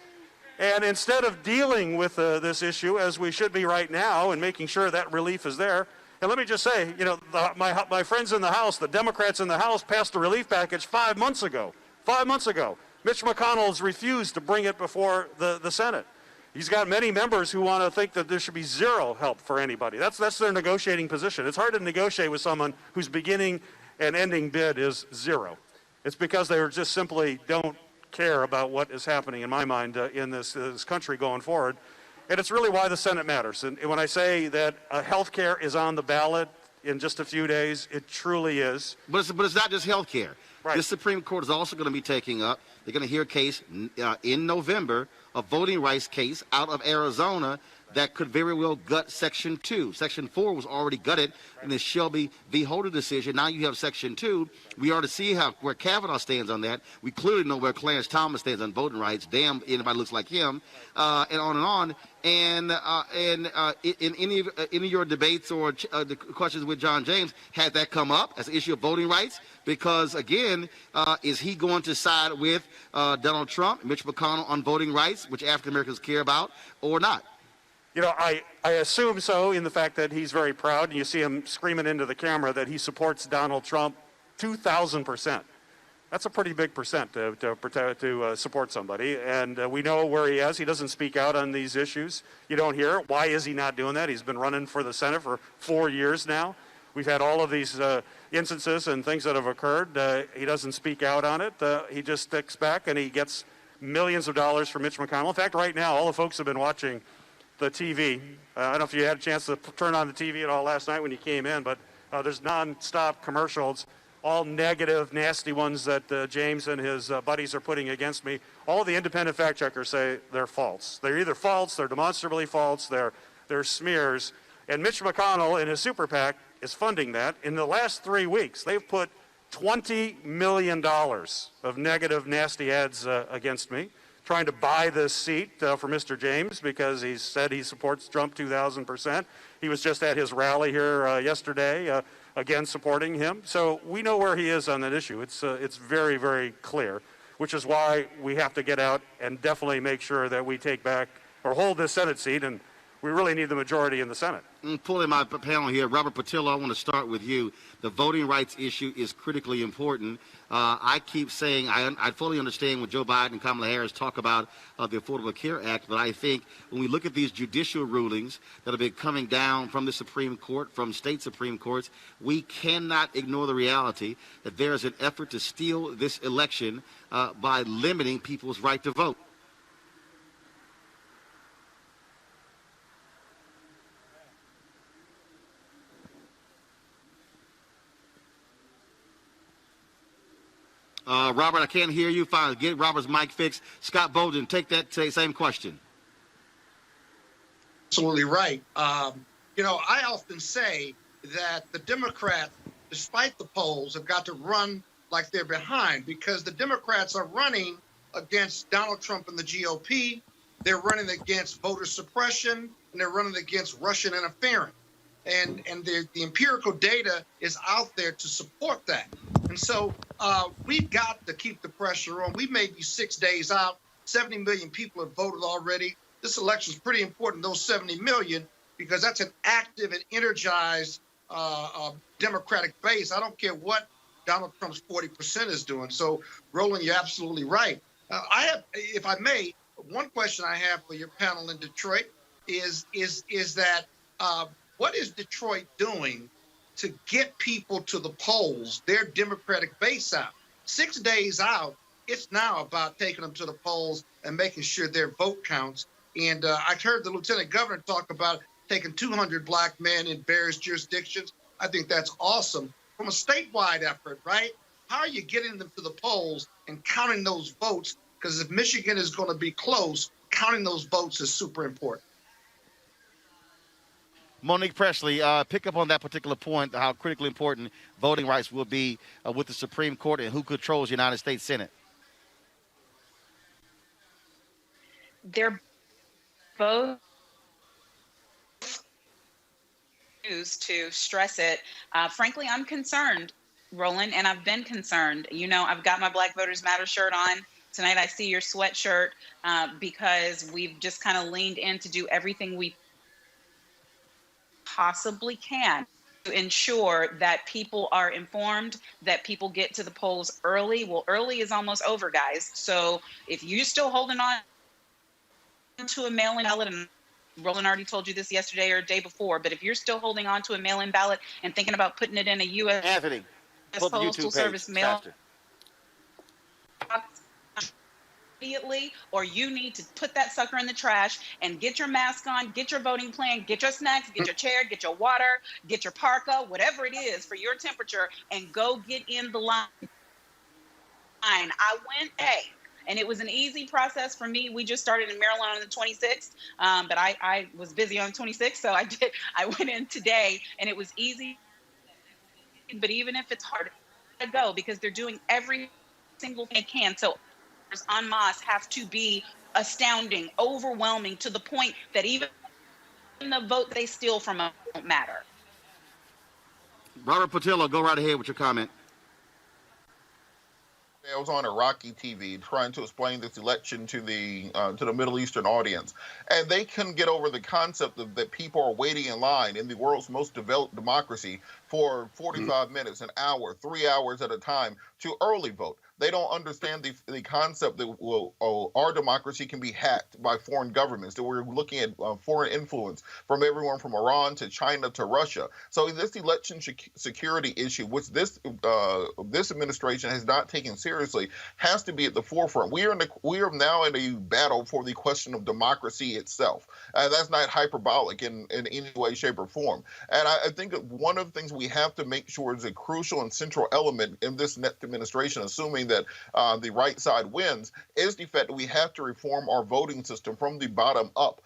[SPEAKER 11] And instead of dealing with this issue as we should be right now and making sure that relief is there, and let me just say, you know, my friends in the House, the Democrats in the House, passed a relief package 5 months ago. 5 months ago. Mitch McConnell's refused to bring it before the Senate. He's got many members who want to think that there should be zero help for anybody. That's their negotiating position. It's hard to negotiate with someone whose beginning and ending bid is zero. It's because they just simply don't care about what is happening, in my mind, in this country going forward. And it's really why the Senate matters. And when I say that health care is on the ballot in just a few days, it truly is.
[SPEAKER 1] But it's not just health care.
[SPEAKER 11] Right.
[SPEAKER 1] This Supreme Court is also going to be taking up, they're going to hear a case in November, a voting rights case out of Arizona that could very well gut Section 2. Section 4 was already gutted in the Shelby v. Holder decision. Now you have Section 2. We already see where Kavanaugh stands on that. We clearly know where Clarence Thomas stands on voting rights. Damn, anybody looks like him, and on and on. And in any of your debates or the questions with John James, has that come up as an issue of voting rights? Because, again, is he going to side with Donald Trump, Mitch McConnell on voting rights, which African Americans care about, or not?
[SPEAKER 11] You know, I assume so, in the fact that he's very proud, and you see him screaming into the camera that he supports Donald Trump 2,000%. That's a pretty big percent to support somebody, and we know where he is. He doesn't speak out on these issues. You don't hear it. Why is he not doing that? He's been running for the Senate for 4 years now. We've had all of these instances and things that have occurred. He doesn't speak out on it. He just sticks back, and he gets millions of dollars from Mitch McConnell. In fact, right now, all the folks have been watching the TV. I don't know if you had a chance to turn on the TV at all last night when you came in, but there's non-stop commercials, all negative, nasty ones that James and his buddies are putting against me. All the independent fact checkers say they're false. They're either false, they're demonstrably false, they're smears. And Mitch McConnell and his super PAC is funding that. In the last 3 weeks, they've put $20 million of negative, nasty ads against me, trying to buy this seat for Mr. James because he said he supports Trump 2,000%. He was just at his rally here yesterday, again supporting him. So we know where he is on that issue. It's very, very clear, which is why we have to get out and definitely make sure that we take back or hold this Senate seat, and we really need the majority in the Senate.
[SPEAKER 1] Pulling my panel here, Robert Patillo, I want to start with you. The voting rights issue is critically important. I keep saying I fully understand when Joe Biden and Kamala Harris talk about the Affordable Care Act, but I think when we look at these judicial rulings that have been coming down from the Supreme Court, from state Supreme Courts, we cannot ignore the reality that there is an effort to steal this election by limiting people's right to vote. Robert, I can't hear you. Fine, get Robert's mic fixed. Scott Bolden, take that same question.
[SPEAKER 7] Absolutely right. You know, I often say that the Democrats, despite the polls, have got to run like they're behind because the Democrats are running against Donald Trump and the GOP. They're running against voter suppression, and they're running against Russian interference. And the empirical data is out there to support that. And so we've got to keep the pressure on. We may be 6 days out. 70 million people have voted already. This election is pretty important, those 70 million, because that's an active and energized Democratic base. I don't care what Donald Trump's 40% is doing. So, Roland, you're absolutely right. I have, if I may, one question I have for your panel in Detroit is that what is Detroit doing to get people to the polls, their Democratic base out? 6 days out, it's now about taking them to the polls and making sure their vote counts. And I heard the lieutenant governor talk about taking 200 black men in various jurisdictions. I think that's awesome. From a statewide effort, right? How are you getting them to the polls and counting those votes? Because if Michigan is going to be close, counting those votes is super important.
[SPEAKER 1] Monique Presley, pick up on that particular point, how critically important voting rights will be with the Supreme Court and who controls the United States Senate.
[SPEAKER 6] They're both news to stress it. Frankly, I'm concerned, Roland, and I've been concerned. You know, I've got my Black Voters Matter shirt on. Tonight I see your sweatshirt because we've just kind of leaned in to do everything we possibly can to ensure that people are informed, that people get to the polls early. Well, early is almost over, guys. So if you're still holding on to a mail-in ballot, and Roland already told you this yesterday or day before, but if you're still holding on to a mail-in ballot and thinking about putting it in a U.S.
[SPEAKER 1] Anthony, pull the
[SPEAKER 6] Postal
[SPEAKER 1] YouTube
[SPEAKER 6] Service
[SPEAKER 1] page
[SPEAKER 6] mail
[SPEAKER 1] faster.
[SPEAKER 6] box immediately, or you need to put that sucker in the trash and get your mask on, get your voting plan, get your snacks, get your chair, get your water, get your parka, whatever it is for your temperature, and go get in the line. I went and it was an easy process for me. We just started in Maryland on the 26th, but I was busy on 26th, so I went in today, and it was easy. But even if it's hard to go, because they're doing every single thing they can, so en masse have to be astounding, overwhelming, to the point that even the vote they steal from them won't matter.
[SPEAKER 1] Robert Patillo, go right ahead with your comment.
[SPEAKER 5] I was on Iraqi TV trying to explain this election to the Middle Eastern audience, and they couldn't get over the concept of that people are waiting in line in the world's most developed democracy for 45 minutes, an hour, 3 hours at a time to early vote. They don't understand the concept that our democracy can be hacked by foreign governments, that we're looking at foreign influence from everyone from Iran to China to Russia. So this election security issue, which this administration has not taken seriously, has to be at the forefront. We are now in a battle for the question of democracy itself. That's not hyperbolic in any way, shape, or form. And I think that one of the things we have to make sure is a crucial and central element in this next administration, assuming that the right side wins, is the fact that we have to reform our voting system from the bottom up.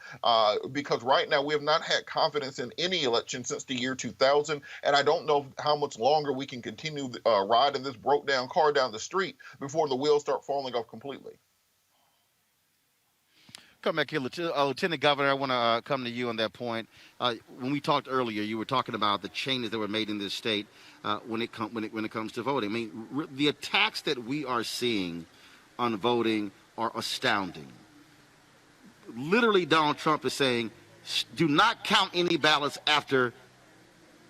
[SPEAKER 5] Because right now we have not had confidence in any election since the year 2000, and I don't know how much longer we can continue riding this broke down car down the street before the wheels start falling off completely.
[SPEAKER 1] Come back here, Lieutenant Governor. I want to come to you on that point. When we talked earlier, you were talking about the changes that were made in this state when it comes to voting. I mean, the attacks that we are seeing on voting are astounding. Literally, Donald Trump is saying, "Do not count any ballots after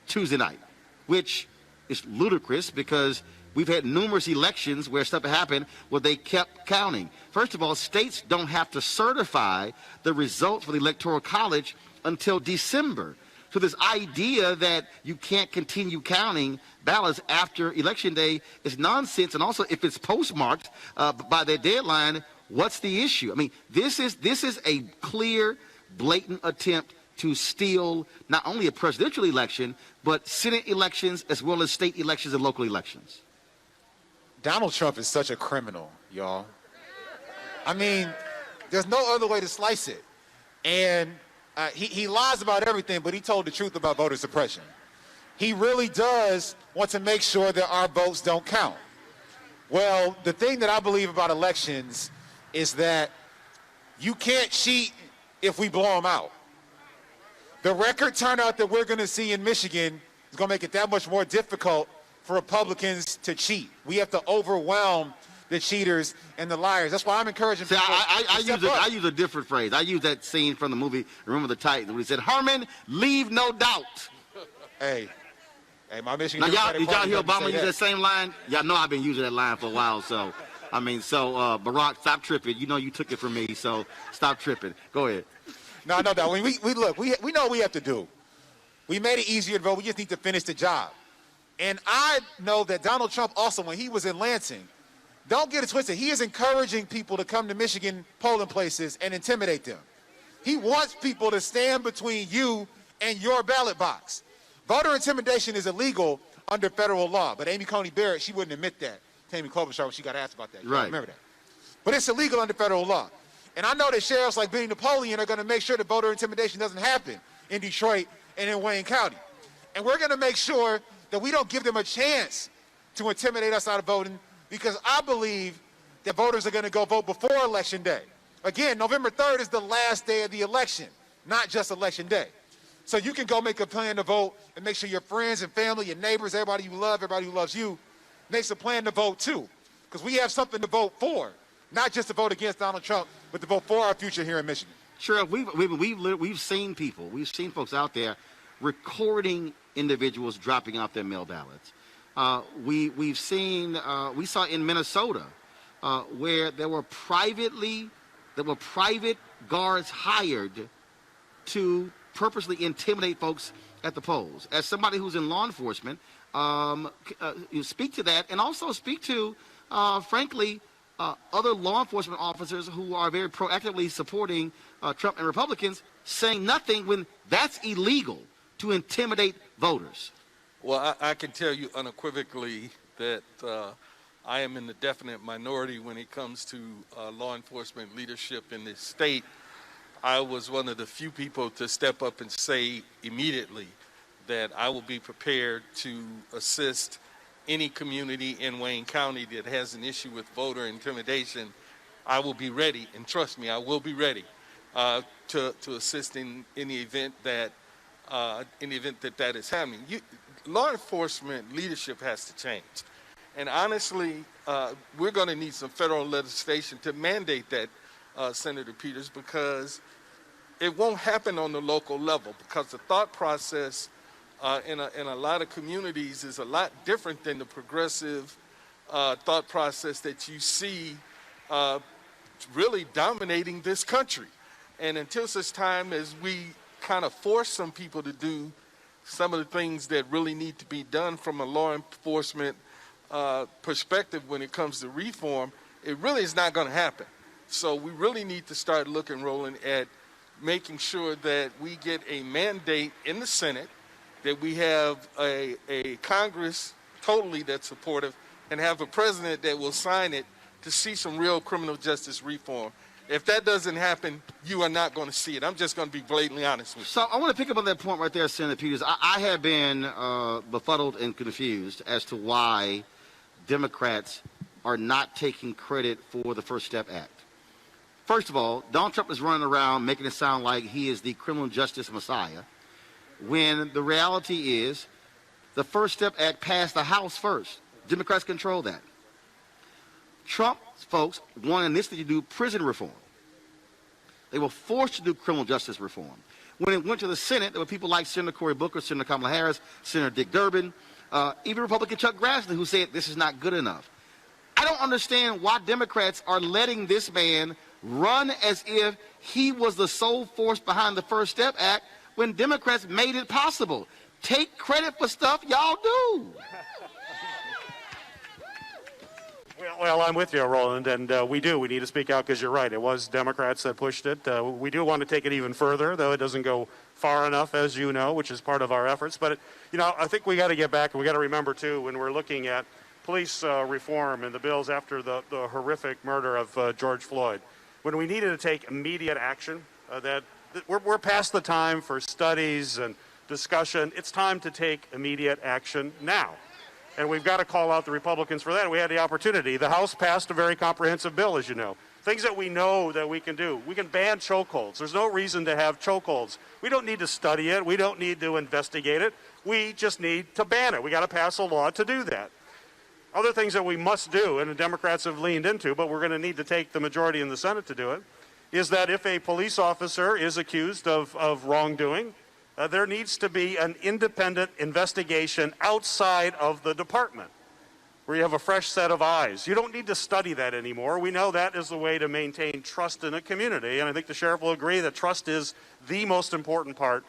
[SPEAKER 1] Tuesday night," which is ludicrous because we've had numerous elections where stuff happened where they kept counting. First of all, states don't have to certify the results for the Electoral College until December. So this idea that you can't continue counting ballots after Election Day is nonsense. And also, if it's postmarked by their deadline, what's the issue? I mean, this is a clear, blatant attempt to steal not only a presidential election, but Senate elections as well as state elections and local elections.
[SPEAKER 4] Donald Trump is such a criminal, y'all. I mean, there's no other way to slice it. And he lies about everything, but he told the truth about voter suppression. He really does want to make sure that our votes don't count. Well, the thing that I believe about elections is that you can't cheat if we blow them out. The record turnout that we're going to see in Michigan is going to make it that much more difficult for Republicans to cheat. We have to overwhelm the cheaters and the liars. That's why I'm encouraging people.
[SPEAKER 1] I use a different phrase. I use that scene from the movie Remember the Titans when he said, "Herman, leave no doubt."
[SPEAKER 4] Hey, my Michigan.
[SPEAKER 1] Now, did y'all hear Obama use that same line? Y'all know I've been using that line for a while, so. Barack, stop tripping. You know you took it from me, so stop tripping. Go ahead.
[SPEAKER 4] No. We know what we have to do. We made it easier to vote. We just need to finish the job. And I know that Donald Trump also, when he was in Lansing, don't get it twisted, he is encouraging people to come to Michigan polling places and intimidate them. He wants people to stand between you and your ballot box. Voter intimidation is illegal under federal law, but Amy Coney Barrett, she wouldn't admit that. Tammy Klobuchar, when she got asked about that. You
[SPEAKER 1] right.
[SPEAKER 4] Remember that. But it's illegal under federal law. And I know that sheriffs like Benny Napoleon are going to make sure that voter intimidation doesn't happen in Detroit and in Wayne County. And we're going to make sure that we don't give them a chance to intimidate us out of voting, because I believe that voters are going to go vote before Election Day. Again, November 3rd is the last day of the election, not just election day. So you can go make a plan to vote and make sure your friends and family, your neighbors, everybody you love, everybody who loves you, makes a plan to vote too. Because we have something to vote for, not just to vote against Donald Trump, but to vote for our future here in Michigan.
[SPEAKER 1] Sure, we've seen folks out there recording individuals dropping off their mail ballots. We saw in Minnesota where there were private guards hired to purposely intimidate folks at the polls. As somebody who's in law enforcement, you speak to that, and also speak to, frankly, other law enforcement officers who are very proactively supporting Trump and Republicans, saying nothing when that's illegal to intimidate voters.
[SPEAKER 10] Well, I can tell you unequivocally that I am in the definite minority when it comes to law enforcement leadership in this state. I was one of the few people to step up and say immediately that I will be prepared to assist any community in Wayne County that has an issue with voter intimidation. I will be ready, and trust me, I will be ready to assist in the event that that is happening. Law enforcement leadership has to change, and honestly, we're going to need some federal legislation to mandate that, Senator Peters, because it won't happen on the local level, because the thought process in a lot of communities is a lot different than the progressive thought process that you see really dominating this country. And until such time as we kind of force some people to do some of the things that really need to be done from a law enforcement perspective when it comes to reform, it really is not going to happen. So we really need to start looking, Roland, at making sure that we get a mandate in the Senate, that we have a Congress totally that's supportive, and have a president that will sign it to see some real criminal justice reform. If that doesn't happen, you are not going to see it. I'm just going to be blatantly honest with you.
[SPEAKER 1] So I want to pick up on that point right there, Senator Peters. I have been befuddled and confused as to why Democrats are not taking credit for the First Step Act. First of all, Donald Trump is running around making it sound like he is the criminal justice messiah, when the reality is the First Step Act passed the House first. Democrats control that. Trump's folks wanted initially to do prison reform. They were forced to do criminal justice reform. When it went to the Senate, there were people like Senator Cory Booker, Senator Kamala Harris, Senator Dick Durbin, even Republican Chuck Grassley, who said this is not good enough. I don't understand why Democrats are letting this man run as if he was the sole force behind the First Step Act when Democrats made it possible. Take credit for stuff y'all do.
[SPEAKER 11] Well, I'm with you, Roland, and we need to speak out, because you're right. It was Democrats that pushed it. We do want to take it even further, though it doesn't go far enough, as you know, which is part of our efforts. But, I think we got to get back, and we got to remember, too, when we're looking at police reform and the bills after the horrific murder of George Floyd, when we needed to take immediate action, we're past the time for studies and discussion. It's time to take immediate action now. And we've got to call out the Republicans for that. We had the opportunity. The House passed a very comprehensive bill, as you know. Things that we know that we can do. We can ban chokeholds. There's no reason to have chokeholds. We don't need to study it. We don't need to investigate it. We just need to ban it. We got to pass a law to do that. Other things that we must do, and the Democrats have leaned into, but we're going to need to take the majority in the Senate to do it, is that if a police officer is accused of wrongdoing, there needs to be an independent investigation outside of the department where you have a fresh set of eyes. You don't need to study that anymore. We know that is the way to maintain trust in a community, and I think the sheriff will agree that trust is the most important part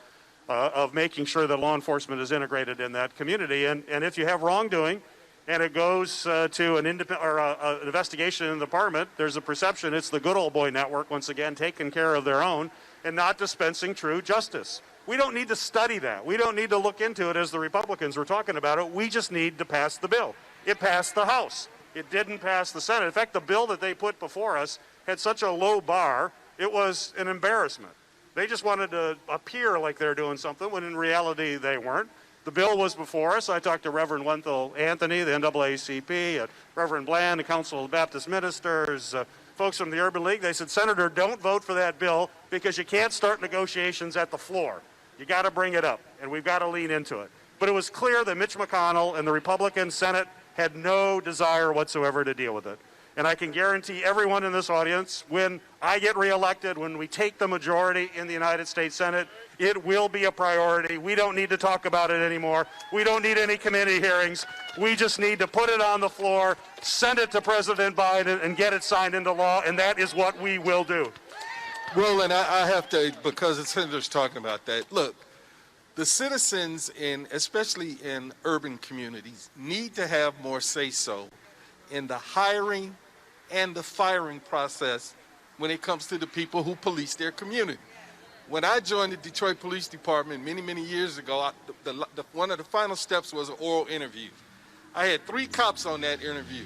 [SPEAKER 11] of making sure that law enforcement is integrated in that community. And if you have wrongdoing and it goes to an independent or an investigation in the department, there's a perception it's the good old boy network, once again, taking care of their own and not dispensing true justice. We don't need to study that. We don't need to look into it as the Republicans were talking about it. We just need to pass the bill. It passed the House. It didn't pass the Senate. In fact, the bill that they put before us had such a low bar, it was an embarrassment. They just wanted to appear like they're doing something when in reality they weren't. The bill was before us. I talked to Reverend Wendell Anthony, the NAACP, Reverend Bland, the Council of Baptist Ministers, folks from the Urban League. They said, Senator, don't vote for that bill because you can't start negotiations at the floor. You got to bring it up, and we've got to lean into it. But it was clear that Mitch McConnell and the Republican Senate had no desire whatsoever to deal with it. And I can guarantee everyone in this audience, when I get reelected, when we take the majority in the United States Senate, it will be a priority. We don't need to talk about it anymore. We don't need any committee hearings. We just need to put it on the floor, send it to President Biden, and get it signed into law, and that is what we will do.
[SPEAKER 10] Roland, I have to, because the senator's talking about that. Look, the citizens, especially in urban communities, need to have more say-so in the hiring and the firing process when it comes to the people who police their community. When I joined the Detroit Police Department many, many years ago, one of the final steps was an oral interview. I had 3 cops on that interview.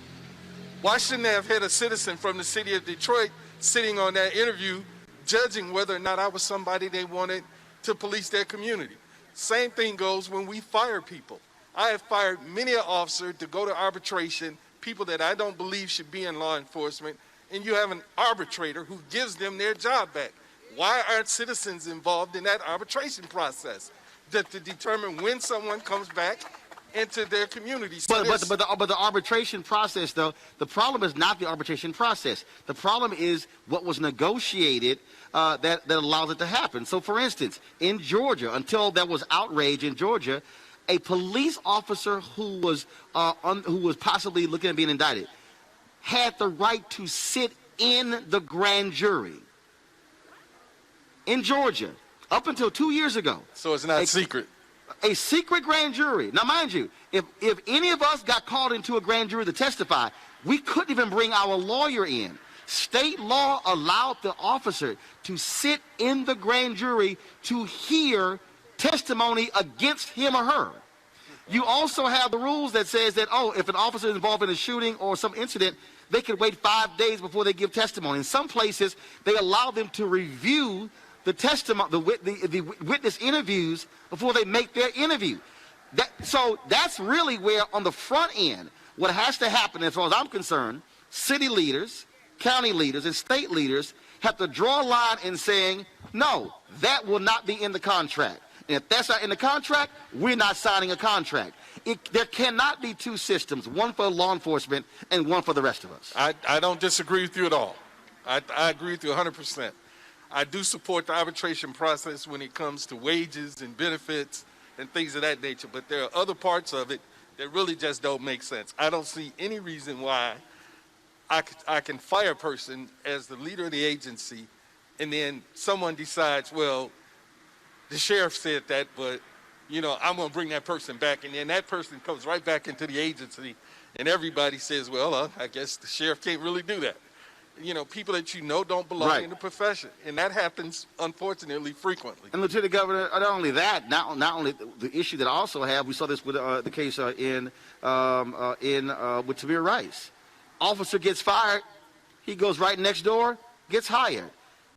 [SPEAKER 10] Why shouldn't they have had a citizen from the city of Detroit sitting on that interview judging whether or not I was somebody they wanted to police their community? Same thing goes when we fire people. I have fired many an officer to go to arbitration, people that I don't believe should be in law enforcement, and you have an arbitrator who gives them their job back. Why aren't citizens involved in that arbitration process to determine when someone comes back into their community? So
[SPEAKER 1] but the arbitration process, though, the problem is not the arbitration process. The problem is what was negotiated that allows it to happen. So, for instance, in Georgia, until there was outrage in Georgia, a police officer who was possibly looking at being indicted had the right to sit in the grand jury in Georgia up until 2 years ago.
[SPEAKER 10] So it's not secret.
[SPEAKER 1] A secret grand jury. Now, mind you, if any of us got called into a grand jury to testify, we couldn't even bring our lawyer in. State law allowed the officer to sit in the grand jury to hear testimony against him or her. You also have the rules that says that, if an officer is involved in a shooting or some incident, they can wait 5 days before they give testimony. In some places, they allow them to review the testimony, the witness interviews before they make their interview. So that's really where, on the front end, what has to happen, as far as I'm concerned, city leaders, county leaders, and state leaders have to draw a line in saying, no, that will not be in the contract. And if that's not in the contract, we're not signing a contract. There cannot be 2 systems, one for law enforcement and one for the rest of us.
[SPEAKER 10] I don't disagree with you at all. I agree with you 100%. I do support the arbitration process when it comes to wages and benefits and things of that nature, but there are other parts of it that really just don't make sense. I don't see any reason why I can fire a person as the leader of the agency, and then someone decides, well, the sheriff said that, but, I'm going to bring that person back, and then that person comes right back into the agency, and everybody says, well, I guess the sheriff can't really do that. People that don't belong in the profession, and that happens, unfortunately, frequently.
[SPEAKER 1] And Lieutenant Governor, not only that, not only the issue that I also have, we saw this with the case with Tamir Rice. Officer gets fired, he goes right next door, gets hired.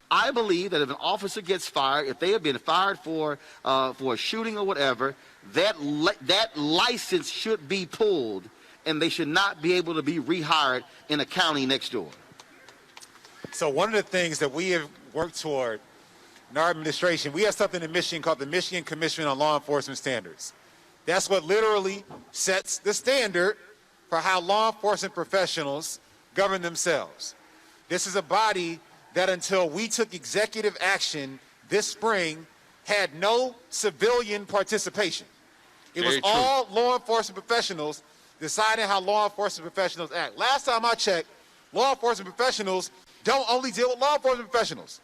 [SPEAKER 1] I believe that if an officer gets fired, if they have been fired for a shooting or whatever, that license should be pulled, and they should not be able to be rehired in a county next door.
[SPEAKER 4] So one of the things that we have worked toward in our administration, we have something in Michigan called the Michigan Commission on Law Enforcement Standards. That's what literally sets the standard for how law enforcement professionals govern themselves. This is a body that, until we took executive action this spring, had no civilian participation. It was all law enforcement professionals deciding how law enforcement professionals act. Last time I checked, law enforcement professionals don't only deal with law enforcement professionals.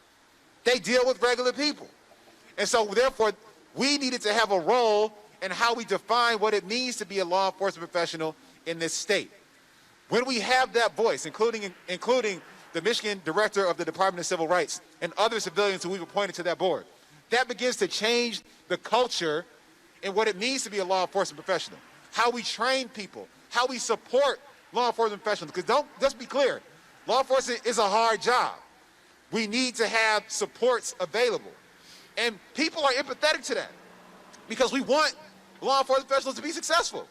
[SPEAKER 4] They deal with regular people. And so, therefore, we needed to have a role in how we define what it means to be a law enforcement professional in this state. When we have that voice, including the Michigan director of the Department of Civil Rights and other civilians who we've appointed to that board, that begins to change the culture in what it means to be a law enforcement professional, how we train people, how we support law enforcement professionals. Because let's be clear, law enforcement is a hard job. We need to have supports available. And people are empathetic to that because we want law enforcement professionals to be successful.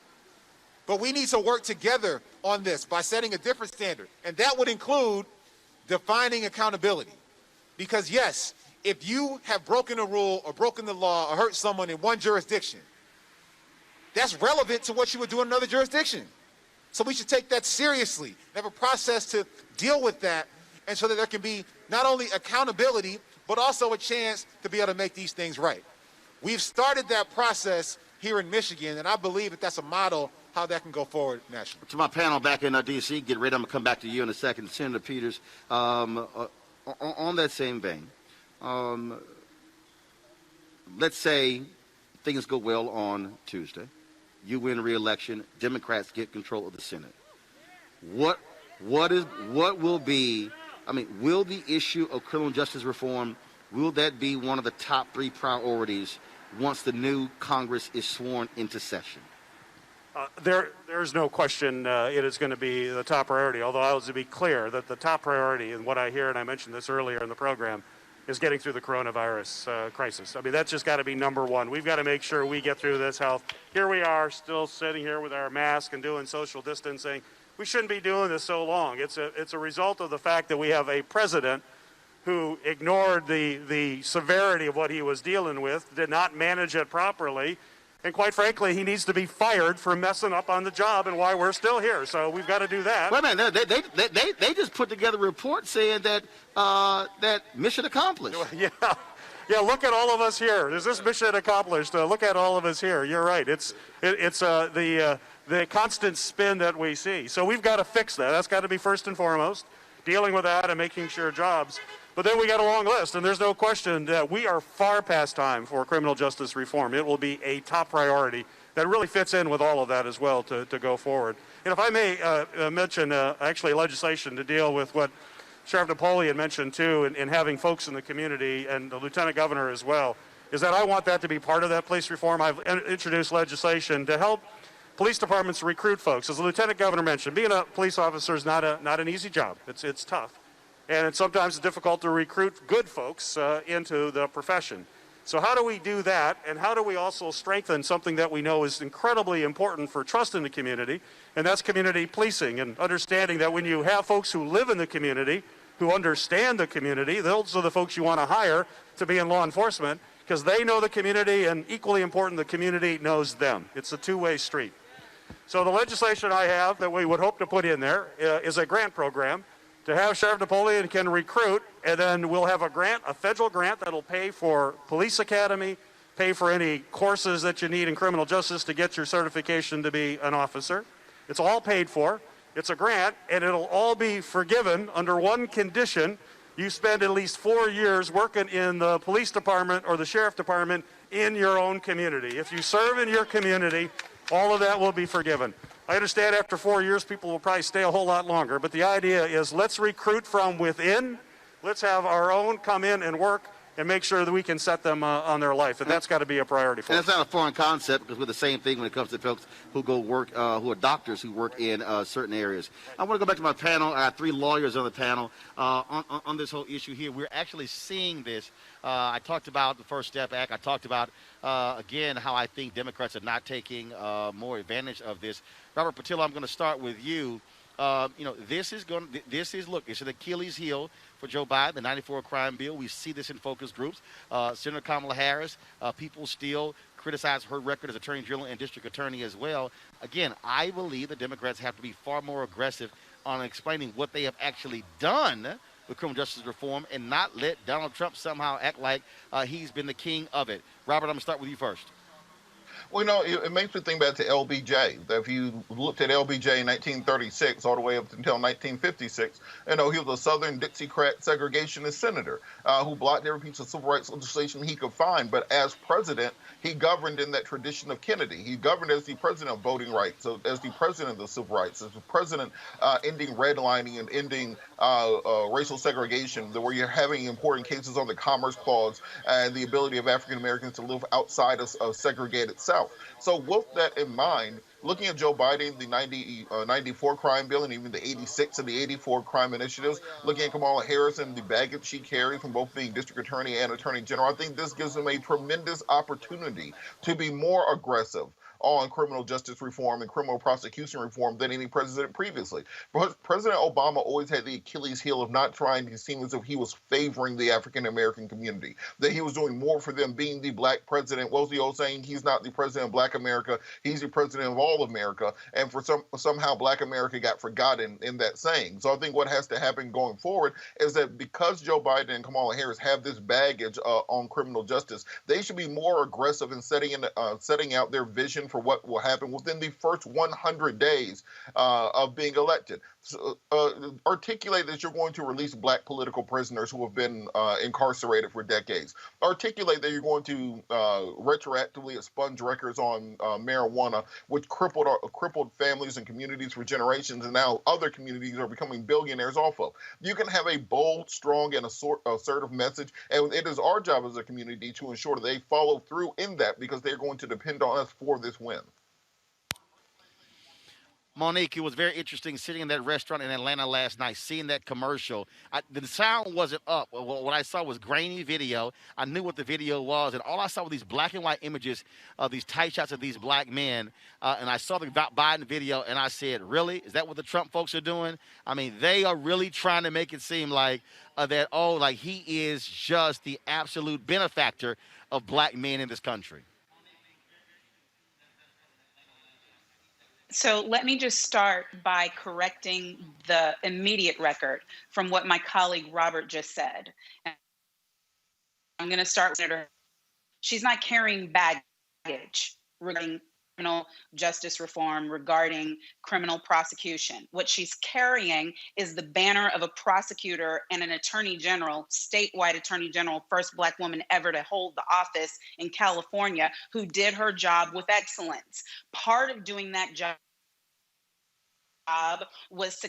[SPEAKER 4] But we need to work together on this by setting a different standard. And that would include defining accountability. Because yes, if you have broken a rule or broken the law or hurt someone in one jurisdiction, that's relevant to what you would do in another jurisdiction. So we should take that seriously, have a process to deal with that, and so that there can be not only accountability, but also a chance to be able to make these things right. We've started that process here in Michigan, and I believe that that's a model how that can go forward nationally.
[SPEAKER 1] To my panel back in D.C., get ready. I'm going to come back to you in a second. Senator Peters, on that same vein, let's say things go well on Tuesday. You win re-election. Democrats get control of the Senate. What will be? I mean, will the issue of criminal justice reform, will that be one of the top 3 priorities once the new Congress is sworn into session?
[SPEAKER 11] There's no question it is going to be the top priority, although I was to be clear that the top priority, and what I hear, and I mentioned this earlier in the program, is getting through the coronavirus crisis. I mean, that's just got to be number one. We've got to make sure we get through this health. Here we are still sitting here with our mask and doing social distancing. We shouldn't be doing this so long. It's a result of the fact that we have a president who ignored the severity of what he was dealing with, did not manage it properly, and quite frankly, he needs to be fired for messing up on the job and why we're still here. So we've got to do that.
[SPEAKER 1] Wait a minute, they just put together a report saying that that mission accomplished.
[SPEAKER 11] Yeah, look at all of us here. Is this mission accomplished? Look at all of us here. You're right. It's the constant spin that we see. So we've got to fix that. That's got to be first and foremost, dealing with that and making sure jobs. But then we got a long list, and there's no question that we are far past time for criminal justice reform. It will be a top priority that really fits in with all of that as well to go forward. And if I may mention actually legislation to deal with what Sheriff Napoleon mentioned too, in having folks in the community, and the Lieutenant Governor as well, is that I want that to be part of that police reform. I've introduced legislation to help police departments recruit folks. As the Lieutenant Governor mentioned, being a police officer is not an easy job. It's tough. And it's sometimes difficult to recruit good folks into the profession. So how do we do that, and how do we also strengthen something that we know is incredibly important for trust in the community, and that's community policing, and understanding that when you have folks who live in the community, who understand the community, those are the folks you want to hire to be in law enforcement, because they know the community, and equally important, the community knows them. It's a two-way street. So the legislation I have that we would hope to put in there is a grant program to have Sheriff Napoleon can recruit, and then we'll have a grant, a federal grant that'll pay for police academy, pay for any courses that you need in criminal justice to get your certification to be an officer. It's all paid for. It's a grant, and it'll all be forgiven under one condition. You spend at least 4 years working in the police department or the sheriff department in your own community. If you serve in your community, all of that will be forgiven. I understand after 4 years, people will probably stay a whole lot longer, but the idea is let's recruit from within. Let's have our own come in and work and make sure that we can set them on their life, and that's got to be a priority for us.
[SPEAKER 1] And that's not a foreign concept, because we're the same thing when it comes to folks who go work, who are doctors who work in certain areas. I want to go back to my panel. I have 3 lawyers on the panel on this whole issue here. We're actually seeing this. I talked about the First Step Act. I talked about, again, how I think Democrats are not taking more advantage of this. Robert Patillo, I'm going to start with you. This is it's an Achilles heel for Joe Biden, the 94 crime bill. We see this in focus groups. Senator Kamala Harris, people still criticize her record as Attorney General and District Attorney as well. Again, I believe the Democrats have to be far more aggressive on explaining what they have actually done with criminal justice reform and not let Donald Trump somehow act like he's been the king of it. Robert, I'm going to start with you first.
[SPEAKER 5] Well, it makes me think back to LBJ. If you looked at LBJ in 1936 all the way up until 1956, he was a Southern Dixiecrat segregationist senator who blocked every piece of civil rights legislation he could find. But as president, he governed in that tradition of Kennedy. He governed as the president of voting rights, so as the president of the civil rights, as the president ending redlining and ending racial segregation, where you're having important cases on the Commerce Clause and the ability of African Americans to live outside of a segregated South. So with that in mind, looking at Joe Biden, the 94 crime bill, and even the 86 and the 84 crime initiatives, looking at Kamala Harris and the baggage she carries from both being district attorney and attorney general, I think this gives them a tremendous opportunity to be more aggressive on criminal justice reform and criminal prosecution reform than any president previously. President Obama always had the Achilles heel of not trying to seem as if he was favoring the African American community, that he was doing more for them, being the black president. What was the old saying? He's not the president of black America, he's the president of all America. And for somehow black America got forgotten in that saying. So I think what has to happen going forward is that because Joe Biden and Kamala Harris have this baggage on criminal justice, they should be more aggressive in setting out their vision for what will happen within the first 100 days of being elected. So, articulate that you're going to release black political prisoners who have been incarcerated for decades. Articulate that you're going to retroactively expunge records on marijuana, which crippled families and communities for generations, and now other communities are becoming billionaires off of. You can have a bold, strong, and assertive message, and it is our job as a community to ensure that they follow through in that, because they're going to depend on us for this win.
[SPEAKER 1] Monique, it was very interesting sitting in that restaurant in Atlanta last night, seeing that commercial. The sound wasn't up. What I saw was grainy video. I knew what the video was, and all I saw were these black and white images of these tight shots of these black men. And I saw the Biden video, and I said, really? Is that what the Trump folks are doing? I mean, they are really trying to make it seem like like he is just the absolute benefactor of black men in this country.
[SPEAKER 6] So let me just start by correcting the immediate record from what my colleague Robert just said. I'm going to start with Senator. She's not carrying baggage regarding criminal justice reform, regarding criminal prosecution. What she's carrying is the banner of a prosecutor and an attorney general, statewide attorney general, first black woman ever to hold the office in California, who did her job with excellence. Part of doing that job was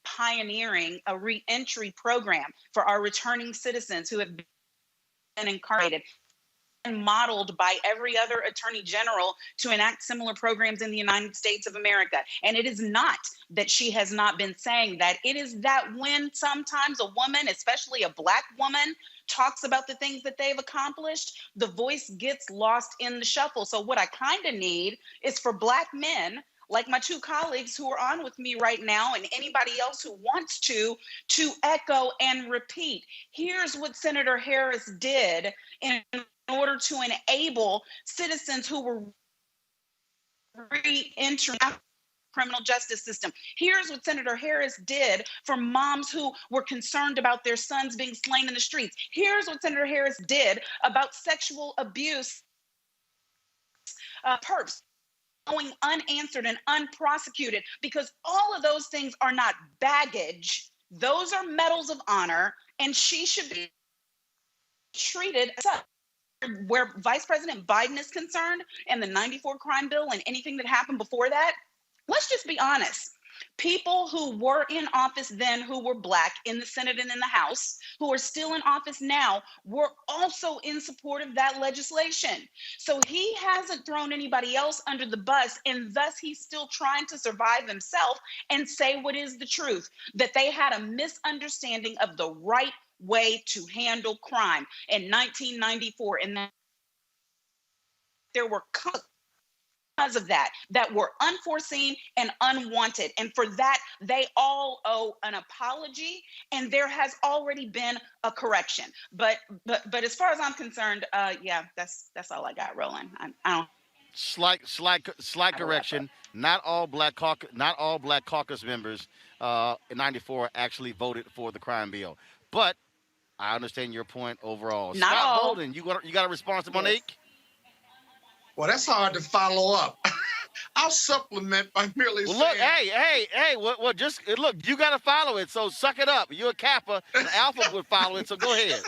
[SPEAKER 6] pioneering a re-entry program for our returning citizens who have been incarcerated, and modeled by every other attorney general to enact similar programs in the United States of America. And it is not that she has not been saying that. It is that when sometimes a woman, especially a black woman, talks about the things that they've accomplished, the voice gets lost in the shuffle. So what I kind of need is for black men like my two colleagues who are on with me right now, and anybody else who wants to echo and repeat. Here's what Senator Harris did in order to enable citizens who were re-entering the criminal justice system. Here's what Senator Harris did for moms who were concerned about their sons being slain in the streets. Here's what Senator Harris did about sexual abuse, perps going unanswered and unprosecuted, because all of those things are not baggage. Those are medals of honor, and she should be treated as such. Where Vice President Biden is concerned, and the 94 crime bill and anything that happened before that, let's just be honest. People who were in office then, who were black in the Senate and in the House, who are still in office now, were also in support of that legislation. So he hasn't thrown anybody else under the bus, and thus he's still trying to survive himself and say what is the truth, that they had a misunderstanding of the right way to handle crime in 1994, and that there were because of that were unforeseen and unwanted. And for that, they all owe an apology, and there has already been a correction. But as far as I'm concerned, yeah, that's all I got, Roland. I don't.
[SPEAKER 1] Slight correction. Not all black caucus members in '94 actually voted for the crime bill. But I understand your point overall.
[SPEAKER 6] Not
[SPEAKER 1] Scott
[SPEAKER 6] all.
[SPEAKER 1] Bolden, you got a response to Monique?
[SPEAKER 6] Yes.
[SPEAKER 7] Well, that's hard to follow up. I'll supplement by merely saying.
[SPEAKER 1] Look, hey. Well, just look. You got to follow it. So suck it up. You're a Kappa. An Alpha would follow it. So go ahead.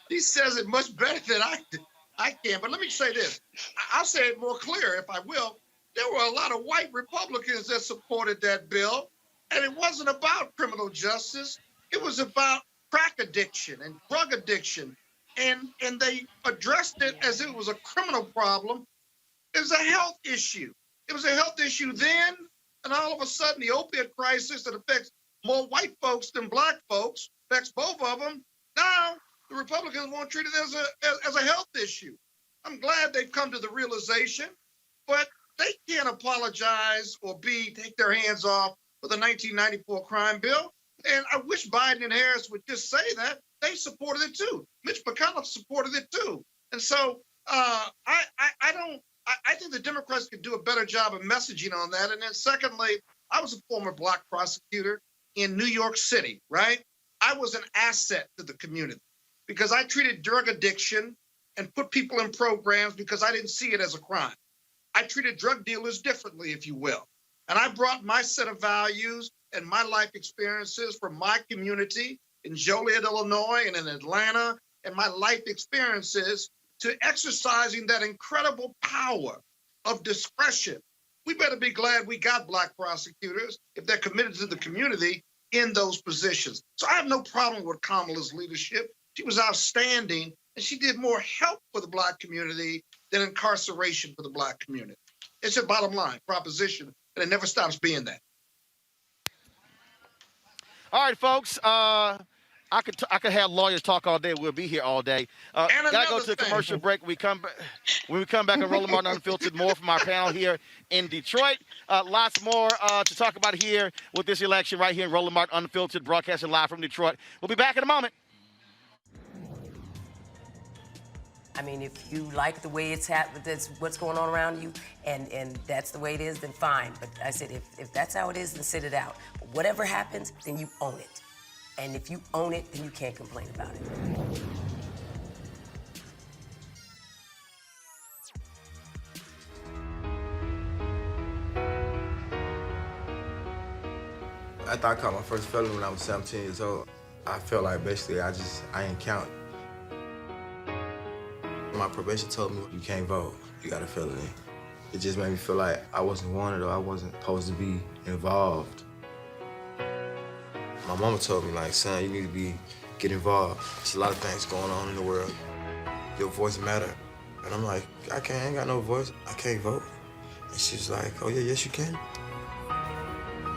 [SPEAKER 7] He says it much better than I can. But let me say this. I'll say it more clear, if I will. There were a lot of white Republicans that supported that bill, and it wasn't about criminal justice. It was about crack addiction and drug addiction. And they addressed it as it was a criminal problem. It was a health issue. It was a health issue then, and all of a sudden the opiate crisis that affects more white folks than black folks, affects both of them. Now the Republicans want to treat it as a health issue. I'm glad they've come to the realization, but they can't apologize or take their hands off for the 1994 crime bill. And I wish Biden and Harris would just say that they supported it too. Mitch McConnell supported it too. And so I think the Democrats could do a better job of messaging on that. And then secondly, I was a former Black prosecutor in New York City, right? I was an asset to the community because I treated drug addiction and put people in programs because I didn't see it as a crime. I treated drug dealers differently, if you will. And I brought my set of values and my life experiences from my community in Joliet, Illinois, and in Atlanta, and my life experiences to exercising that incredible power of discretion. We better be glad we got Black prosecutors if they're committed to the community in those positions. So I have no problem with Kamala's leadership. She was outstanding, and she did more help for the Black community than incarceration for the Black community. It's a bottom line proposition, and it never stops being that.
[SPEAKER 1] All right, folks. I could have lawyers talk all day. We'll be here all day. Gotta go to a commercial break. When we come back on Roland Martin Unfiltered, more from our panel here in Detroit. Lots more to talk about here with this election right here in Roland Martin Unfiltered, broadcasting live from Detroit. We'll be back in a moment.
[SPEAKER 12] I mean, if you like the way it's that's what's going on around you, and that's the way it is, then fine. But I said, if that's how it is, then sit it out. But whatever happens, then you own it. And if you own it, then you can't complain about it.
[SPEAKER 13] After I caught my first felony when I was 17 years old, I felt like basically I ain't count. My probation told me, you can't vote, you got a felony. It just made me feel like I wasn't wanted or I wasn't supposed to be involved. My mama told me, like, son, you need to get involved. There's a lot of things going on in the world. Your voice matter. And I'm like, I ain't got no voice. I can't vote. And she's like, oh yeah, yes you can.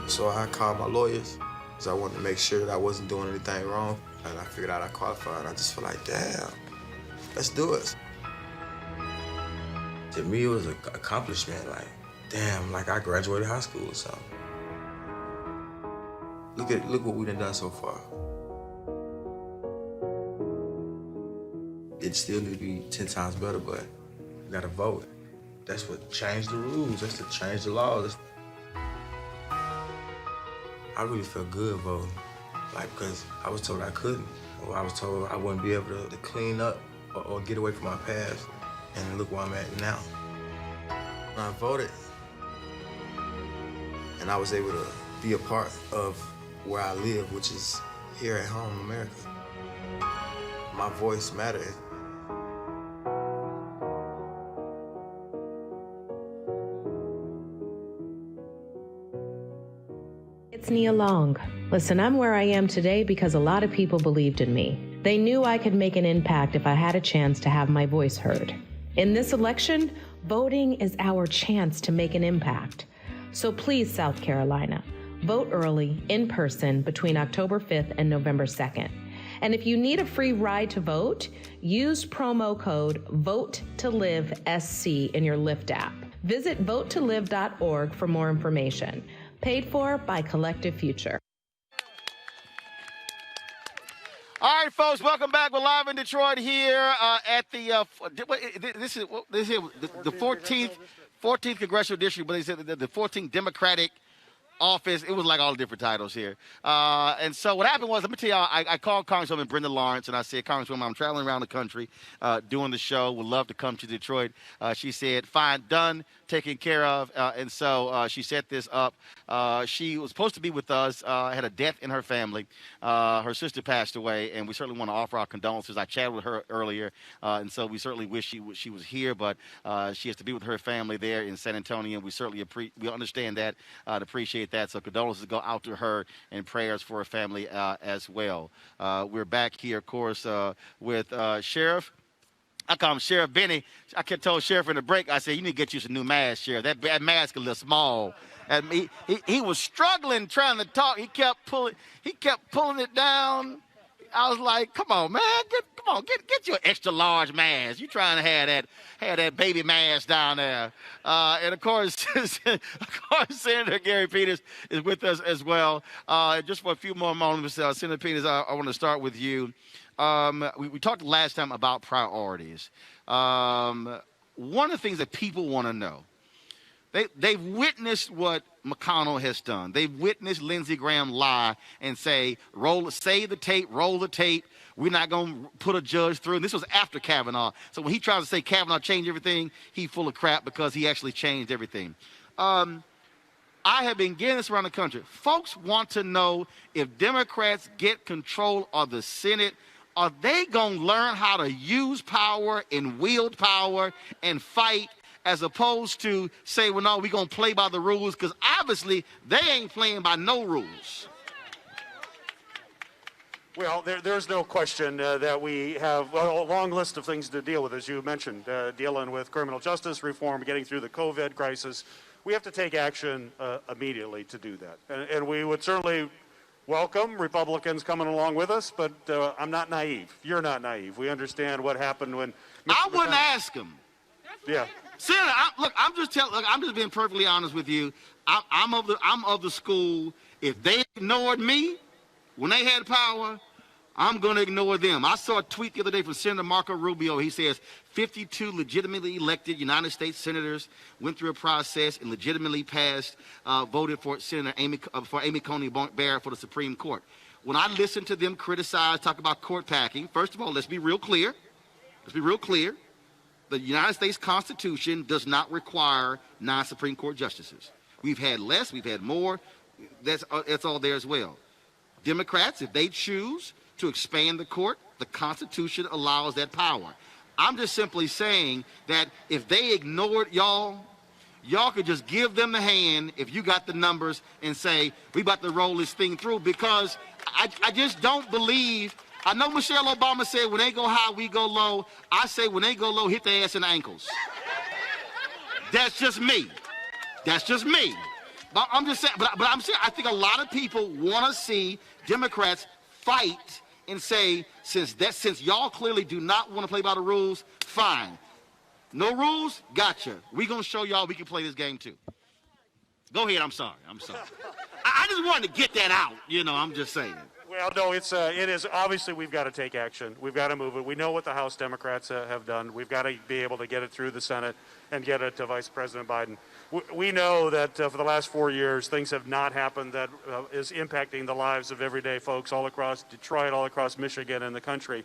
[SPEAKER 13] So I called my lawyers because I wanted to make sure that I wasn't doing anything wrong. And I figured out I qualified. And I just feel like, damn, let's do it. To me, it was an accomplishment. Like, damn, like I graduated high school or something. Look what we done so far. It still need to be 10 times better, but you gotta vote. That's what changed the rules. That's to change the laws. I really felt good voting, like, because I was told I couldn't, or I was told I wouldn't be able to clean up or get away from my past, and look where I'm at now. When I voted, and I was able to be a part of where I live, which is here at home in America. My voice mattered.
[SPEAKER 15] It's Nia Long. Listen, I'm where I am today because a lot of people believed in me. They knew I could make an impact if I had a chance to have my voice heard. In this election, voting is our chance to make an impact. So please, South Carolina, vote early, in person, between October 5th and November 2nd. And if you need a free ride to vote, use promo code VOTE2LIVESC in your Lyft app. Visit votetolive.org for more information. Paid for by Collective Future.
[SPEAKER 1] All right, folks, welcome back. We're live in Detroit here at the this is the 14th congressional district, but they said the 14th Democratic office. It was like all the different titles here. And so what happened was, let me tell y'all, I called Congresswoman Brenda Lawrence, and I said, Congresswoman, I'm traveling around the country doing the show. Would love to come to Detroit. She said, fine, done, taken care of. And so she set this up. She was supposed to be with us, had a death in her family. Her sister passed away, and we certainly want to offer our condolences. I chatted with her earlier, and so we certainly wish she was here, but she has to be with her family there in San Antonio. We certainly we understand that and appreciate that. So condolences go out to her and prayers for her family as well. We're back here, of course, with Sheriff. I call him Sheriff Benny. I kept telling Sheriff in the break, I said, you need to get you some new mask, Sheriff. That mask a little small. And he was struggling trying to talk. He kept pulling it down. I was like, come on, man, get your extra large mask. You trying to have that baby mask down there. And of course, Senator Gary Peters is with us as well. Just for a few more moments, Senator Peters, I want to start with you. We talked last time about priorities. One of the things that people want to know, they've witnessed what McConnell has done. They've witnessed Lindsey Graham lie and say, save the tape, roll the tape. We're not going to put a judge through. And this was after Kavanaugh. So when he tries to say Kavanaugh changed everything, he's full of crap because he actually changed everything. I have been getting this around the country. Folks want to know if Democrats get control of the Senate, are they going to learn how to use power and wield power and fight, as opposed to say, well, no, we're going to play by the rules, because obviously they ain't playing by no rules.
[SPEAKER 11] Well, there's no question that we have a long list of things to deal with, as you mentioned, dealing with criminal justice reform, getting through the COVID crisis. We have to take action immediately to do that. And we would certainly welcome Republicans coming along with us, but I'm not naive. You're not naive. We understand what happened when
[SPEAKER 1] I wouldn't ask them.
[SPEAKER 11] Yeah.
[SPEAKER 1] Senator, I'm just being perfectly honest with you. I'm of the school. If they ignored me when they had power, I'm going to ignore them. I saw a tweet the other day from Senator Marco Rubio. He says 52 legitimately elected United States senators went through a process and legitimately passed, voted for Senator Amy Coney Barrett for the Supreme Court. When I listen to them criticize, talk about court packing, first of all, let's be real clear. The United States Constitution does not require non-Supreme Court justices. We've had less, we've had more. That's all there as well. Democrats, if they choose to expand the court, the Constitution allows that power. I'm just simply saying that if they ignored y'all could just give them the hand if you got the numbers and say, we about to roll this thing through, because I just don't believe. I know Michelle Obama said when they go high, we go low. I say when they go low, hit their ass in the ankles. That's just me. But I'm just saying, but I'm saying I think a lot of people want to see Democrats fight and say, since y'all clearly do not want to play by the rules, fine. No rules? Gotcha. We're going to show y'all we can play this game too. Go ahead, I'm sorry. I just wanted to get that out, I'm just saying.
[SPEAKER 11] Well, no, it is obviously we've got to take action. We've got to move it. We know what the House Democrats have done. We've got to be able to get it through the Senate and get it to Vice President Biden. We know that for the last 4 years, things have not happened that is impacting the lives of everyday folks all across Detroit, all across Michigan and the country.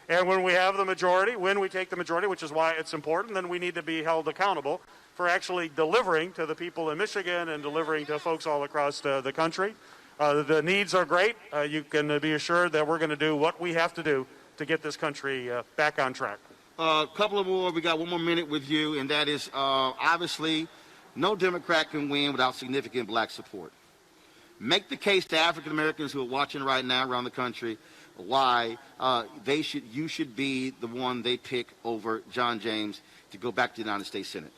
[SPEAKER 11] And when we have the majority, when we take the majority, which is why it's important, then we need to be held accountable for actually delivering to the people in Michigan and delivering to folks all across the country. The needs are great. You can be assured that we're going to do what we have to do to get this country back on track.
[SPEAKER 1] A couple of more. We got one more minute with you, and that is obviously no Democrat can win without significant black support. Make the case to African Americans who are watching right now around the country why you should be the one they pick over John James to go back to the United States Senate.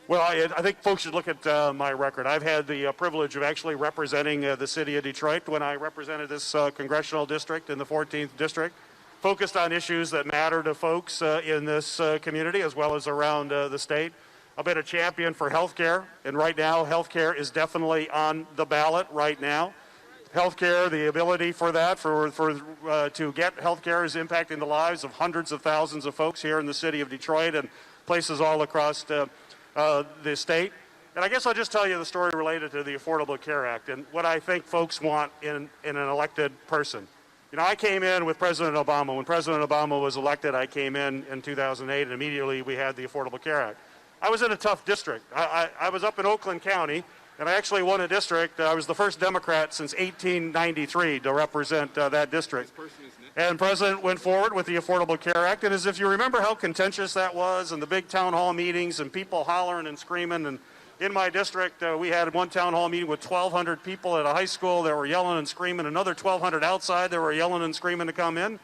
[SPEAKER 11] Well, I think folks should look at my record. I've had the privilege of actually representing the city of Detroit when I represented this congressional district in the 14th district, focused on issues that matter to folks in this community as well as around the state. I've been a champion for health care, and right now health care is definitely on the ballot right now. Health care, the ability for that, to get health care is impacting the lives of hundreds of thousands of folks here in the city of Detroit and places all across the state. And I guess I'll just tell you the story related to the Affordable Care Act and what I think folks want in an elected person. I came in with President Obama. When President Obama was elected, I came in 2008, and immediately we had the Affordable Care Act. I was in a tough district. I was up in Oakland County, and I actually won a district. I was the first Democrat since 1893 to represent that district. And the President went forward with the Affordable Care Act. And as if you remember how contentious that was and the big town hall meetings and people hollering and screaming. And in my district, we had one town hall meeting with 1,200 people at a high school that were yelling and screaming, another 1,200 outside that were yelling and screaming to come in.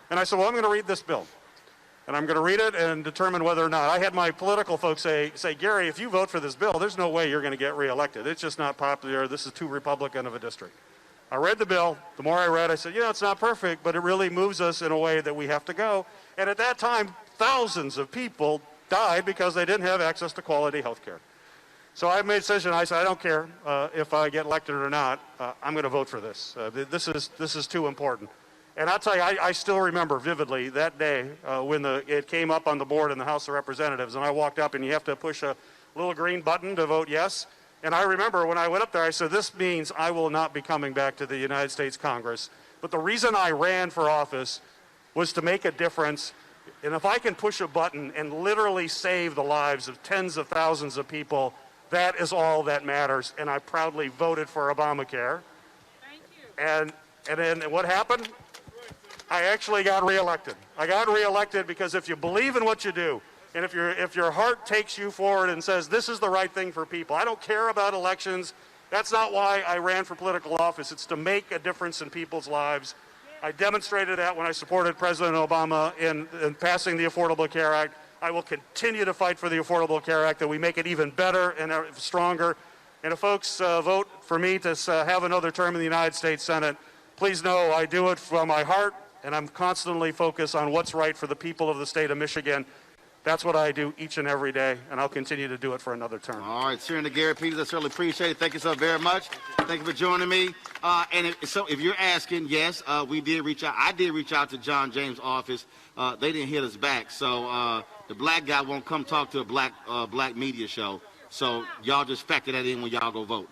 [SPEAKER 11] And I said, well, I'm going to read this bill. And I'm going to read it and determine whether or not. I had my political folks say, Gary, if you vote for this bill, there's no way you're going to get reelected. It's just not popular. This is too Republican of a district. I read the bill. The more I read, I said, it's not perfect, but it really moves us in a way that we have to go. And at that time, thousands of people died because they didn't have access to quality health care. So I made a decision. I said, I don't care if I get elected or not. I'm going to vote for this. This is too important. And I'll tell you, I still remember vividly that day when it came up on the board in the House of Representatives, and I walked up, and you have to push a little green button to vote yes. And I remember when I went up there, I said, this means I will not be coming back to the United States Congress. But the reason I ran for office was to make a difference. And if I can push a button and literally save the lives of tens of thousands of people, that is all that matters. And I proudly voted for Obamacare. Thank you. And then what happened? I actually got reelected. I got reelected because if you believe in what you do, and if your heart takes you forward and says this is the right thing for people, I don't care about elections. That's not why I ran for political office. It's to make a difference in people's lives. I demonstrated that when I supported President Obama in passing the Affordable Care Act. I will continue to fight for the Affordable Care Act, that we make it even better and stronger. And if folks vote for me to have another term in the United States Senate, please know I do it from my heart, and I'm constantly focused on what's right for the people of the state of Michigan. That's what I do each and every day, and I'll continue to do it for another term.
[SPEAKER 1] All right, Senator Gary Peters, I certainly appreciate it. Thank you so very much. Thank you for joining me. So if you're asking, yes, we did reach out. I did reach out to John James' office. They didn't hit us back. So the black guy won't come talk to a black media show. So y'all just factor that in when y'all go vote.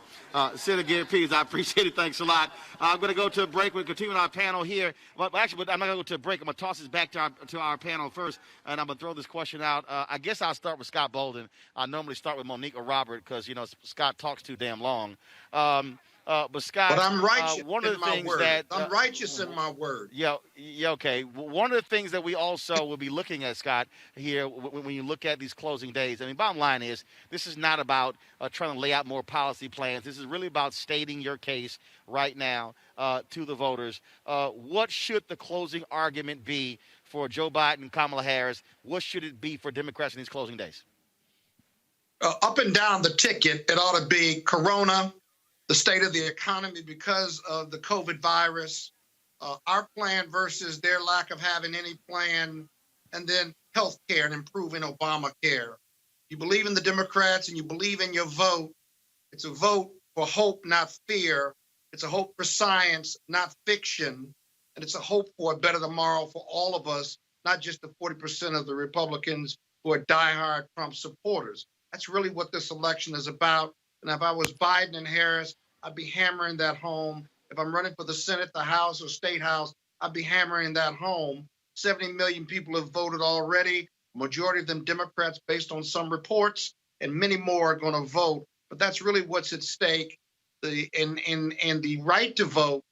[SPEAKER 1] Senator Gary Peters, I appreciate it. Thanks a lot. I'm going to go to a break. We'll continue our panel here. But actually, I'm not going to go to a break. I'm going to toss this back to our panel first, and I'm going to throw this question out. I guess I'll start with Scott Bolden. I normally start with Monique or Robert because, Scott talks too damn long. But Scott,
[SPEAKER 7] but I'm righteous
[SPEAKER 1] one of the things
[SPEAKER 7] word.
[SPEAKER 1] that
[SPEAKER 7] I'm righteous in my word.
[SPEAKER 1] Yeah, okay. One of the things that we also will be looking at, Scott, here when you look at these closing days. I mean, bottom line is this is not about trying to lay out more policy plans. This is really about stating your case right now to the voters. What should the closing argument be for Joe Biden and Kamala Harris? What should it be for Democrats in these closing days?
[SPEAKER 7] Up and down the ticket, it ought to be Corona, the state of the economy because of the COVID virus, our plan versus their lack of having any plan, and then health care and improving Obamacare. You believe in the Democrats and you believe in your vote. It's a vote for hope, not fear. It's a hope for science, not fiction. And it's a hope for a better tomorrow for all of us, not just the 40% of the Republicans who are diehard Trump supporters. That's really what this election is about. And if I was Biden and Harris, I'd be hammering that home. If I'm running for the Senate, the House, or State House, I'd be hammering that home. 70 million people have voted already, majority of them Democrats based on some reports, and many more are going to vote. But that's really what's at stake. And the right to vote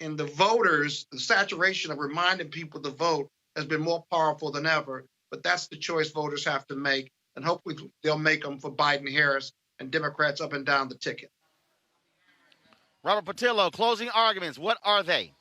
[SPEAKER 7] and the voters, the saturation of reminding people to vote has been more powerful than ever. But that's the choice voters have to make. And hopefully they'll make them for Biden, Harris, and Democrats up and down the ticket.
[SPEAKER 1] Robert Patillo, closing arguments. What are they?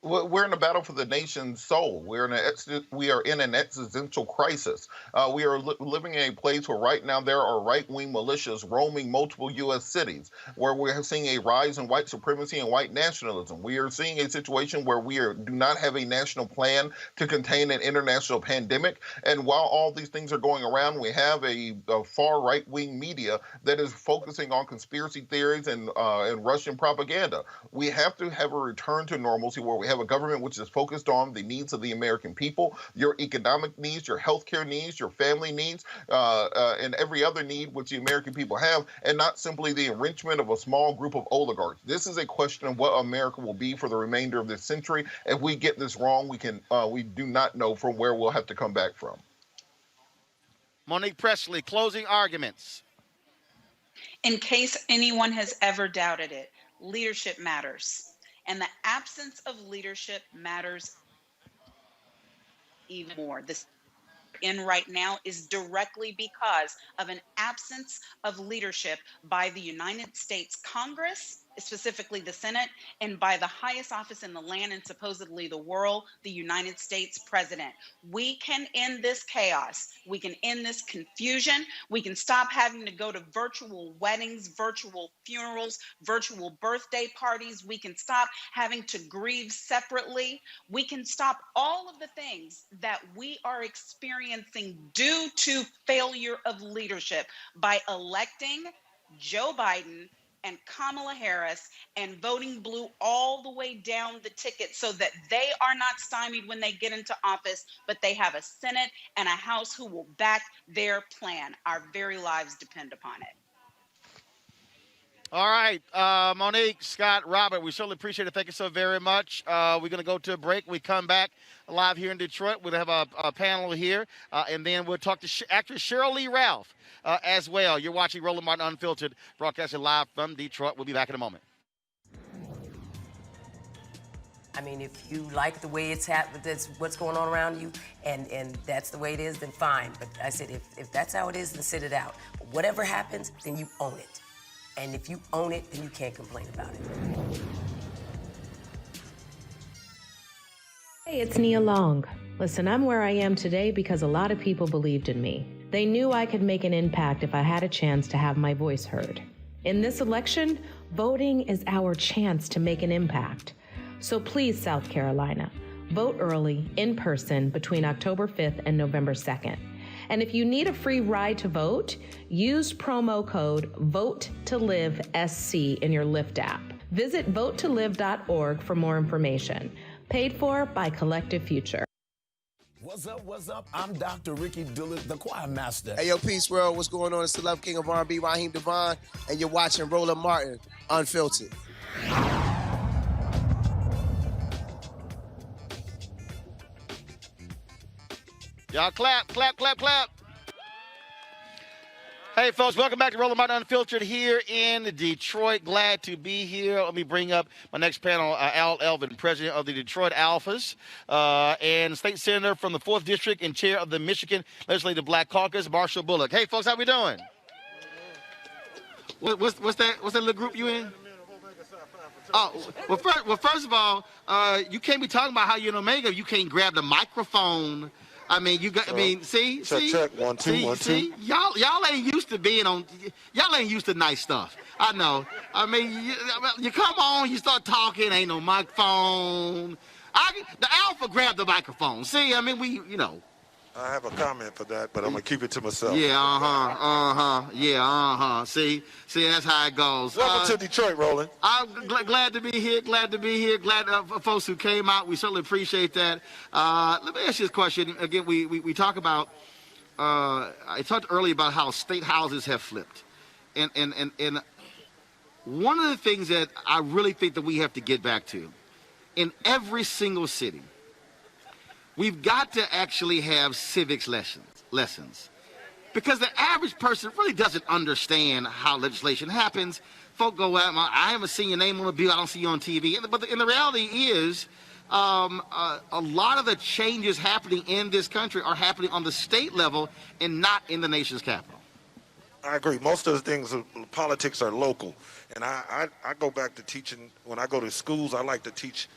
[SPEAKER 5] We're in a battle for the nation's soul. We are in an existential crisis. We are living in a place where right now there are right-wing militias roaming multiple U.S. cities, where we're seeing a rise in white supremacy and white nationalism. We are seeing a situation where we do not have a national plan to contain an international pandemic. And while all these things are going around, we have a far right-wing media that is focusing on conspiracy theories and Russian propaganda. We have to have a return to normalcy where we have a government which is focused on the needs of the American people, your economic needs, your healthcare needs, your family needs, and every other need which the American people have, and not simply the enrichment of a small group of oligarchs. This is a question of what America will be for the remainder of this century. If we get this wrong, we do not know from where we'll have to come back from.
[SPEAKER 1] Monique Presley, closing arguments.
[SPEAKER 6] In case anyone has ever doubted it, leadership matters. And the absence of leadership matters even more. This in right now is directly because of an absence of leadership by the United States Congress specifically the Senate, and by the highest office in the land and supposedly the world, the United States president. We can end this chaos. We can end this confusion. We can stop having to go to virtual weddings, virtual funerals, virtual birthday parties. We can stop having to grieve separately. We can stop all of the things that we are experiencing due to failure of leadership by electing Joe Biden and Kamala Harris and voting blue all the way down the ticket so that they are not stymied when they get into office, but they have a Senate and a House who will back their plan. Our very lives depend upon it.
[SPEAKER 1] All right, Monique, Scott, Robert, we certainly appreciate it. Thank you so very much. We're going to go to a break. We come back live here in Detroit. We'll have a panel here, and then we'll talk to actress Cheryl Lee Ralph as well. You're watching Roland Martin Unfiltered, broadcasting live from Detroit. We'll be back in a moment.
[SPEAKER 12] I mean, if you like the way it's that's what's going on around you, and that's the way it is, then fine. But I said, if that's how it is, then sit it out. But whatever happens, then you own it. And if you own it, then you can't complain about it.
[SPEAKER 15] Hey, it's Nia Long. Listen, I'm where I am today because a lot of people believed in me. They knew I could make an impact if I had a chance to have my voice heard. In this election, voting is our chance to make an impact. So please, South Carolina, vote early, in person, between October 5th and November 2nd. And if you need a free ride to vote, use promo code VOTE2LIVESC in your Lyft app. Visit votetolive.org for more information. Paid for by Collective Future.
[SPEAKER 16] What's up, what's up? I'm Dr. Ricky Dillard, the choir master.
[SPEAKER 17] Hey, yo, Peace World, what's going on? It's the Love King of R&B, Raheem Devon, and you're watching Roland Martin Unfiltered.
[SPEAKER 1] Y'all clap, clap, clap, clap. Hey, folks, welcome back to Roland Martin Unfiltered here in Detroit. Glad to be here. Let me bring up my next panel, Al Elvin, president of the Detroit Alphas, and state senator from the 4th District and chair of the Michigan Legislative Black Caucus, Marshall Bullock. Hey, folks, how we doing? What's that little group you in? Oh, well, first of all, you can't be talking about how you're in Omega. You can't grab the microphone. I mean, you got. I mean, see.
[SPEAKER 18] Check. 1 2 1 2.
[SPEAKER 1] See, y'all ain't used to being on. Y'all ain't used to nice stuff. I know. I mean, you come on, you start talking. Ain't no microphone. The Alpha grabbed the microphone. See, I mean,
[SPEAKER 18] I have a comment for that, but I'm gonna keep it to myself.
[SPEAKER 1] Yeah, See, that's how it goes.
[SPEAKER 18] Welcome to Detroit, Roland.
[SPEAKER 1] I'm glad to be here. Glad for folks who came out. We certainly appreciate that. Let me ask you this question again. We talk about. I talked earlier about how state houses have flipped, and one of the things that I really think that we have to get back to, in every single city, we've got to actually have civics lessons. Because the average person really doesn't understand how legislation happens. Folk go out, I haven't seen your name on the bill, I don't see you on TV. But the reality is, a lot of the changes happening in this country are happening on the state level and not in the nation's capital.
[SPEAKER 18] I agree. Most of the things, politics are local. And I go back to teaching, when I go to schools, I like to teach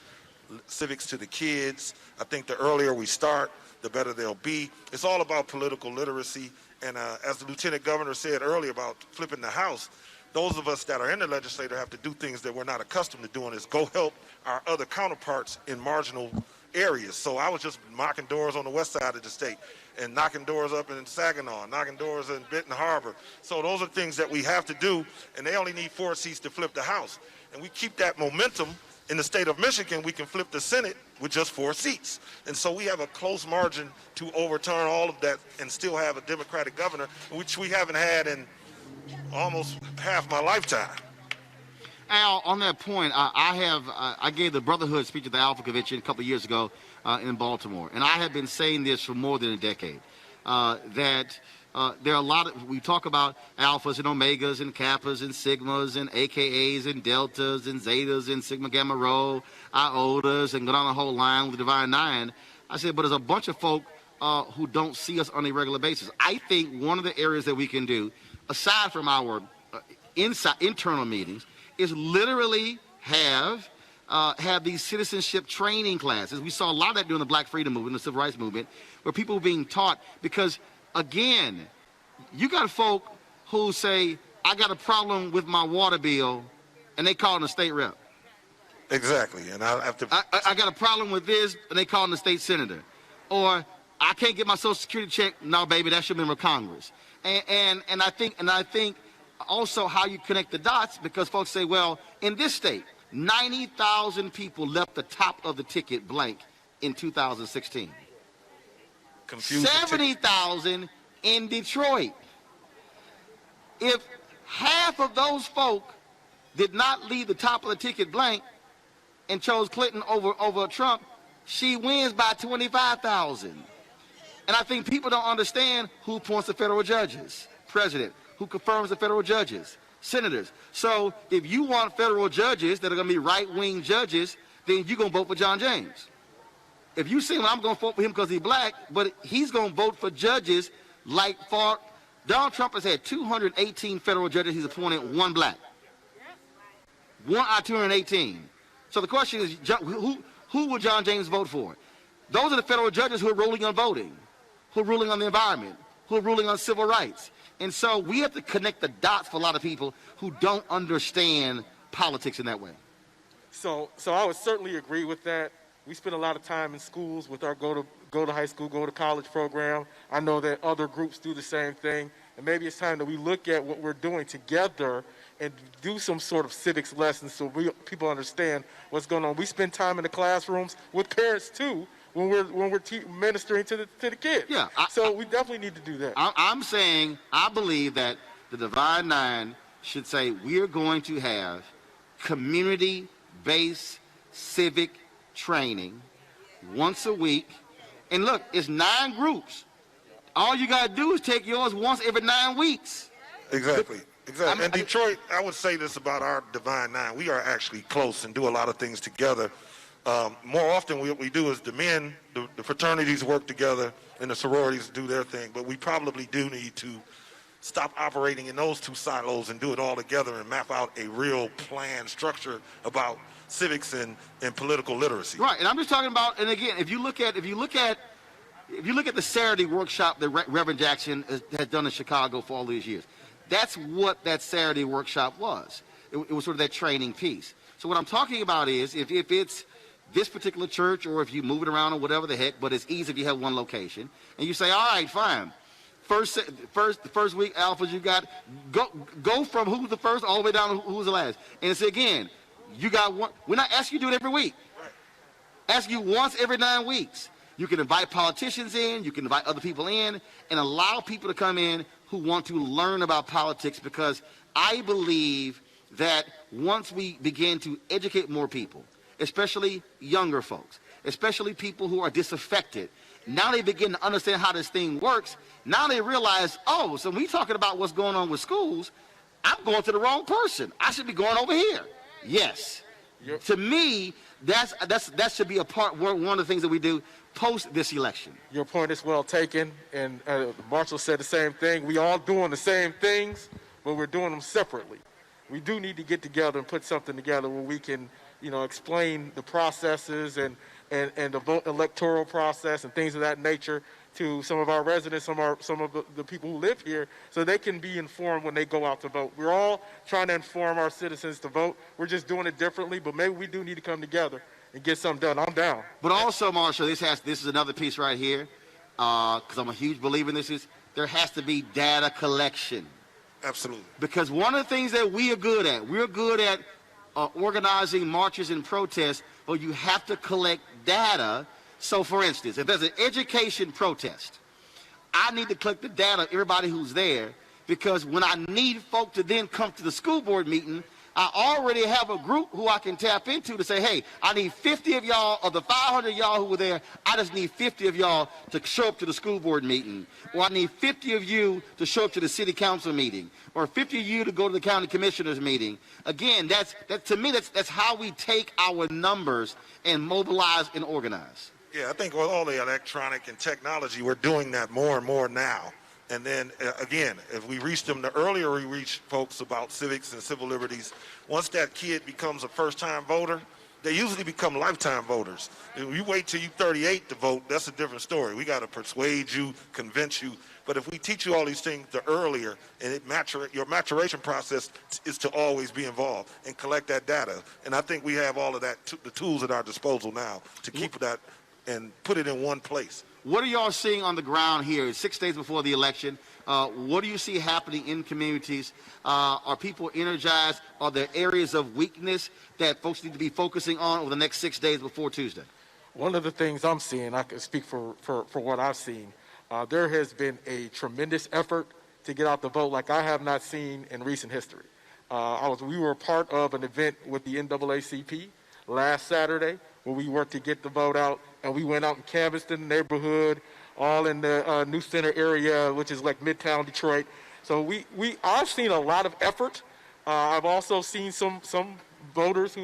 [SPEAKER 18] civics to the kids. I think the earlier we start, the better they'll be. It's all about political literacy. And as the Lieutenant Governor said earlier about flipping the House, those of us that are in the legislature have to do things that we're not accustomed to doing, is go help our other counterparts in marginal areas. So I was just knocking doors on the west side of the state and knocking doors up in Saginaw, knocking doors in Benton Harbor. So those are things that we have to do, and they only need 4 seats to flip the House. And we keep that momentum. In the state of Michigan, we can flip the Senate with just 4 seats. And so we have a close margin to overturn all of that and still have a Democratic governor, which we haven't had in almost half my lifetime.
[SPEAKER 1] Al, on that point, I gave the Brotherhood speech at the Alpha Convention a couple of years ago in Baltimore. And I have been saying this for more than a decade, that there are a lot of, we talk about alphas and omegas and kappas and sigmas and AKAs and deltas and zetas and sigma gamma rho, iotas, and go down the whole line with the Divine Nine. I said, but there's a bunch of folk who don't see us on a regular basis. I think one of the areas that we can do, aside from our internal meetings, is literally have these citizenship training classes. We saw a lot of that during the Black Freedom Movement, the Civil Rights Movement, where people were being taught. Because, again, you got folk who say, I got a problem with my water bill, and they call in the state rep.
[SPEAKER 18] Exactly, and I have to.
[SPEAKER 1] I got a problem with this, and they call in the state senator. Or I can't get my Social Security check. No, baby, that's your member of Congress. And I think also how you connect the dots, because folks say, well, in this state, 90,000 people left the top of the ticket blank in 2016. 70,000 in Detroit. If half of those folk did not leave the top of the ticket blank and chose Clinton over Trump, she wins by 25,000. And I think people don't understand who appoints the federal judges, president, who confirms the federal judges, senators. So if you want federal judges that are going to be right-wing judges, then you're going to vote for John James. If you say, well, I'm going to vote for him because he's black, but he's going to vote for judges like Donald Trump has had 218 federal judges he's appointed, one black. One out of 218. So the question is, who will John James vote for? Those are the federal judges who are ruling on voting, who are ruling on the environment, who are ruling on civil rights. And so we have to connect the dots for a lot of people who don't understand politics in that way.
[SPEAKER 10] So I would certainly agree with that. We spend a lot of time in schools with our go to high school, go to college program. I know that other groups do the same thing. And maybe it's time that we look at what we're doing together and do some sort of civics lessons so people understand what's going on. We spend time in the classrooms with parents too when we're ministering to the kids.
[SPEAKER 1] Yeah.
[SPEAKER 10] So we definitely need to do that.
[SPEAKER 1] I'm saying I believe that the Divine Nine should say we're going to have community-based civic training once a week. And look, it's 9 groups. All you got to do is take yours once every 9 weeks.
[SPEAKER 18] Exactly. And Detroit, I would say this about our Divine Nine. We are actually close and do a lot of things together. More often, what we do is the men, the fraternities work together, and the sororities do their thing. But we probably do need to stop operating in those 2 silos and do it all together and map out a real plan, structure about civics and political literacy.
[SPEAKER 1] Right, and I'm just talking about. And again, if you look at the Saturday workshop that Reverend Jackson has done in Chicago for all these years, that's what that Saturday workshop was. It was sort of that training piece. So what I'm talking about is if it's this particular church, or if you move it around or whatever the heck, but it's easy if you have one location, and you say, all right, fine. First week, alphas, you got go from who's the first all the way down to who's the last. And it's again, you got one. We're not asking you to do it every week. Ask you once every 9 weeks. You can invite politicians in, you can invite other people in, and allow people to come in who want to learn about politics, because I believe that once we begin to educate more people, especially younger folks, especially people who are disaffected, now they begin to understand how this thing works. Now they realize, oh, so when we're talking about what's going on with schools, I'm going to the wrong person. I should be going over here. Yes. To me, that should be one of the things that we do post this election.
[SPEAKER 10] Your point is well taken, and Marshall said the same thing. We all doing the same things, but we're doing them separately. We do need to get together and put something together where we can, explain the processes and the vote electoral process and things of that nature to some of our residents, some of the people who live here, so they can be informed when they go out to vote. We're all trying to inform our citizens to vote. We're just doing it differently, but maybe we do need to come together and get something done. I'm down.
[SPEAKER 1] But also, Marshall, this is another piece right here, because I'm a huge believer in this, there has to be data collection.
[SPEAKER 18] Absolutely.
[SPEAKER 1] Because one of the things that we're good at organizing marches and protests, but you have to collect data. So, for instance, if there's an education protest, I need to collect the data of everybody who's there, because when I need folk to then come to the school board meeting, I already have a group who I can tap into to say, hey, I need 50 of y'all, of the 500 y'all who were there, I just need 50 of y'all to show up to the school board meeting. Or I need 50 of you to show up to the city council meeting. Or 50 of you to go to the county commissioners meeting. Again, to me, that's how we take our numbers and mobilize and organize.
[SPEAKER 18] Yeah, I think with all the electronic and technology, we're doing that more and more now. And then, again, if we reach them, the earlier we reach folks about civics and civil liberties, once that kid becomes a first-time voter, they usually become lifetime voters. If you wait till you're 38 to vote, that's a different story. We got to persuade you, convince you. But if we teach you all these things the earlier, and your maturation process is to always be involved and collect that data. And I think we have all of that, the tools at our disposal now to keep that and put it in one place.
[SPEAKER 1] What are y'all seeing on the ground here 6 days before the election? What do you see happening in communities? Are people energized? Are there areas of weakness that folks need to be focusing on over the next 6 days before Tuesday?
[SPEAKER 19] One of the things I'm seeing, I can speak for what I've seen, there has been a tremendous effort to get out the vote like I have not seen in recent history. We were a part of an event with the NAACP last Saturday where we worked to get the vote out, and we went out and canvassed in the neighborhood, all in the New Center area, which is like Midtown Detroit. So I've seen a lot of effort. I've also seen some voters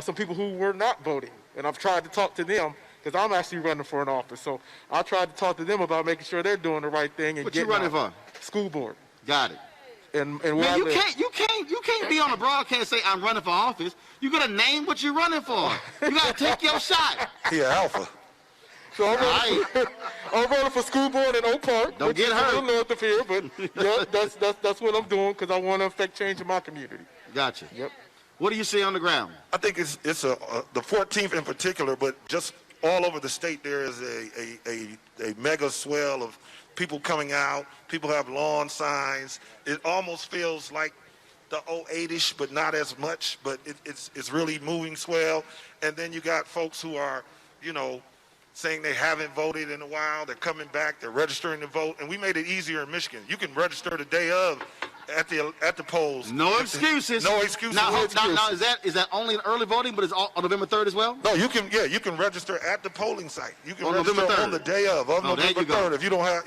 [SPEAKER 19] some people who were not voting, and I've tried to talk to them because I'm actually running for an office. So I tried to talk to them about making sure they're doing the right thing. And
[SPEAKER 1] what you running for?
[SPEAKER 19] School board.
[SPEAKER 1] Got it.
[SPEAKER 19] And
[SPEAKER 1] man, you can't be on a broadcast and say I'm running for office. You gotta name what you're running for. You gotta take your shot.
[SPEAKER 18] Yeah, alpha.
[SPEAKER 19] So I'm running for school board in Oak Park.
[SPEAKER 1] Don't get hurt.
[SPEAKER 19] A little north of here, but yeah, that's what I'm doing because I want to affect change in my community.
[SPEAKER 1] Gotcha.
[SPEAKER 19] Yep.
[SPEAKER 1] What do you see on the ground?
[SPEAKER 18] I think it's the 14th in particular, but just all over the state there is a mega swell of people coming out. People have lawn signs. It almost feels like the 08-ish, but not as much. But it's really moving swell. And then you got folks who are, saying they haven't voted in a while. They're coming back. They're registering to vote. And we made it easier in Michigan. You can register the day of at the polls.
[SPEAKER 1] No excuses.
[SPEAKER 18] No excuses.
[SPEAKER 1] Now, is that only in early voting, but it's on November 3rd as well?
[SPEAKER 18] No, you can register at the polling site. You can
[SPEAKER 1] on
[SPEAKER 18] register
[SPEAKER 1] November 3rd.
[SPEAKER 18] on the day of November 3rd. If you don't have,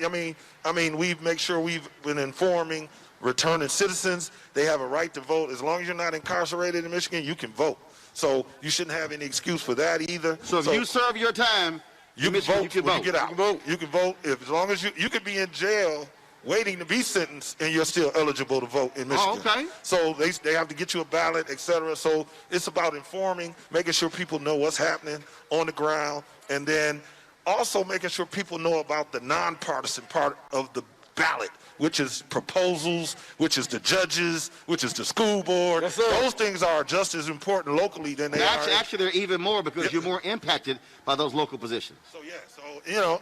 [SPEAKER 18] we make sure we've been informing returning citizens. They have a right to vote. As long as you're not incarcerated in Michigan, you can vote. So you shouldn't have any excuse for that either.
[SPEAKER 1] So if you serve your time,
[SPEAKER 18] you can vote when you get out. You can vote as long as you could be in jail waiting to be sentenced and you're still eligible to vote in Michigan.
[SPEAKER 1] Oh, okay.
[SPEAKER 18] So they have to get you a ballot, et cetera. So it's about informing, making sure people know what's happening on the ground, and then also making sure people know about the nonpartisan part of the ballot, which is proposals, which is the judges, which is the school board.
[SPEAKER 19] Yes,
[SPEAKER 18] those things are just as important locally than they are.
[SPEAKER 1] Actually, they're even more because you're more impacted by those local positions.
[SPEAKER 18] So,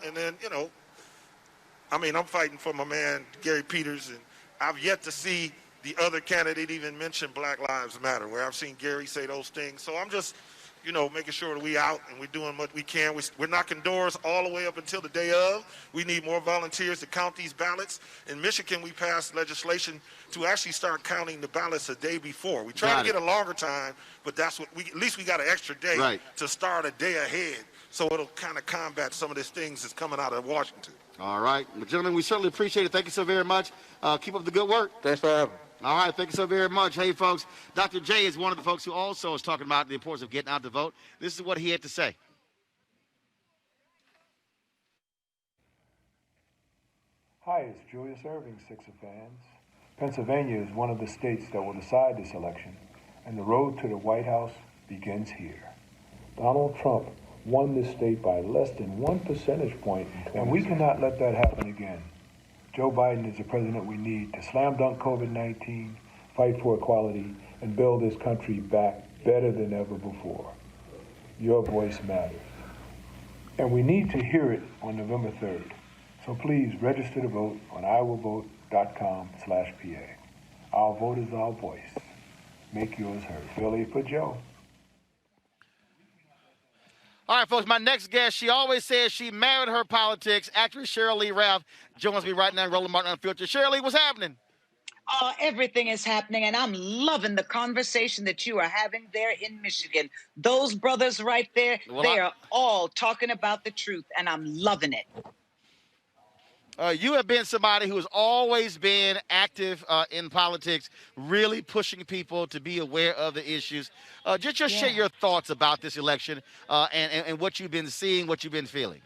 [SPEAKER 18] and then, I'm fighting for my man, Gary Peters, and I've yet to see the other candidate even mention Black Lives Matter, where I've seen Gary say those things. So I'm just, making sure that we out and we're doing what we can. We're knocking doors all the way up until the day of. We need more volunteers to count these ballots. In Michigan, we passed legislation to actually start counting the ballots a day before. We try to get a longer time, but that's what at least we got an extra day to start a day ahead. So it'll kind of combat some of these things that's coming out of Washington.
[SPEAKER 1] All right. Well, gentlemen, we certainly appreciate it. Thank you so very much. Keep up the good work.
[SPEAKER 19] Thanks for having me.
[SPEAKER 1] All right. Thank you so very much. Hey, folks, Dr. J is one of the folks who also is talking about the importance of getting out to vote. This is what he had to say.
[SPEAKER 20] Hi, it's Julius Irving, Sixer fans. Pennsylvania is one of the states that will decide this election, and the road to the White House begins here. Donald Trump won this state by less than 1 percentage point, and we cannot let that happen again. Joe Biden is the president we need to slam dunk COVID-19, fight for equality, and build this country back better than ever before. Your voice matters. And we need to hear it on November 3rd. So please register to vote on iwillvote.com/PA. Our vote is our voice. Make yours heard. Philly for Joe.
[SPEAKER 1] All right, folks, my next guest, she always says she married her politics. Actress Cheryl Lee Ralph joins me right now, Roland Martin Unfiltered. Cheryl Lee, what's happening?
[SPEAKER 21] Everything is happening, and I'm loving the conversation that you are having there in Michigan. Those brothers right there, they are all talking about the truth, and I'm loving it.
[SPEAKER 1] You have been somebody who has always been active in politics, really pushing people to be aware of the issues. Just share your thoughts about this election and what you've been seeing, what you've been feeling.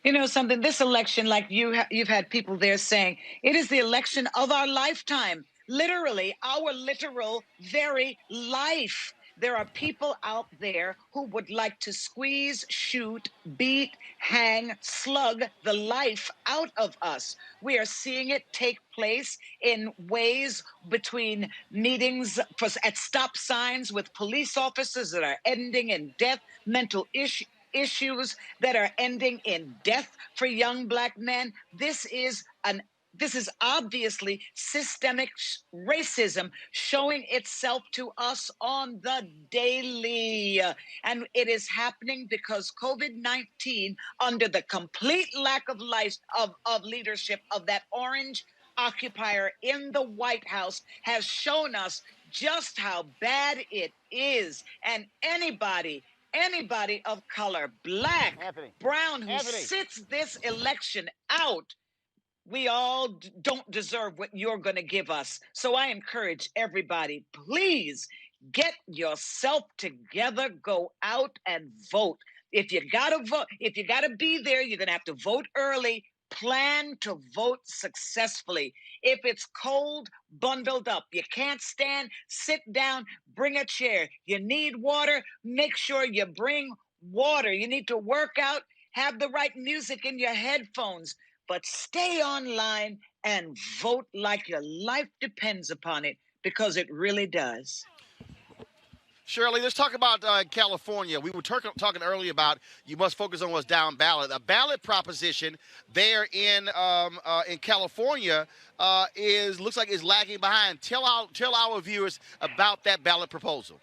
[SPEAKER 21] You know something, this election, like you've had people there saying, it is the election of our lifetime. Literally, our literal very life. There are people out there who would like to squeeze, shoot, beat, hang, slug the life out of us. We are seeing it take place in ways between meetings at stop signs with police officers that are ending in death, mental issues that are ending in death for young Black men. This is obviously systemic racism showing itself to us on the daily. And it is happening because COVID-19, under the complete lack of leadership of that orange occupier in the White House, has shown us just how bad it is. And anybody of color, Black, brown, who sits this election out, we all don't deserve what you're going to give us. So I encourage everybody, please get yourself together, go out and vote. If you got to vote, if you got to be there, you're going to have to vote early. Plan to vote successfully. If it's cold, bundled up. You can't stand, sit down, bring a chair. You need water, make sure you bring water. You need to work out, have the right music in your headphones, but stay online and vote like your life depends upon it, because it really does.
[SPEAKER 1] Shirley, let's talk about California. We were talking earlier about you must focus on what's down ballot. A ballot proposition there in California looks like is lagging behind. Tell our viewers about that ballot proposal.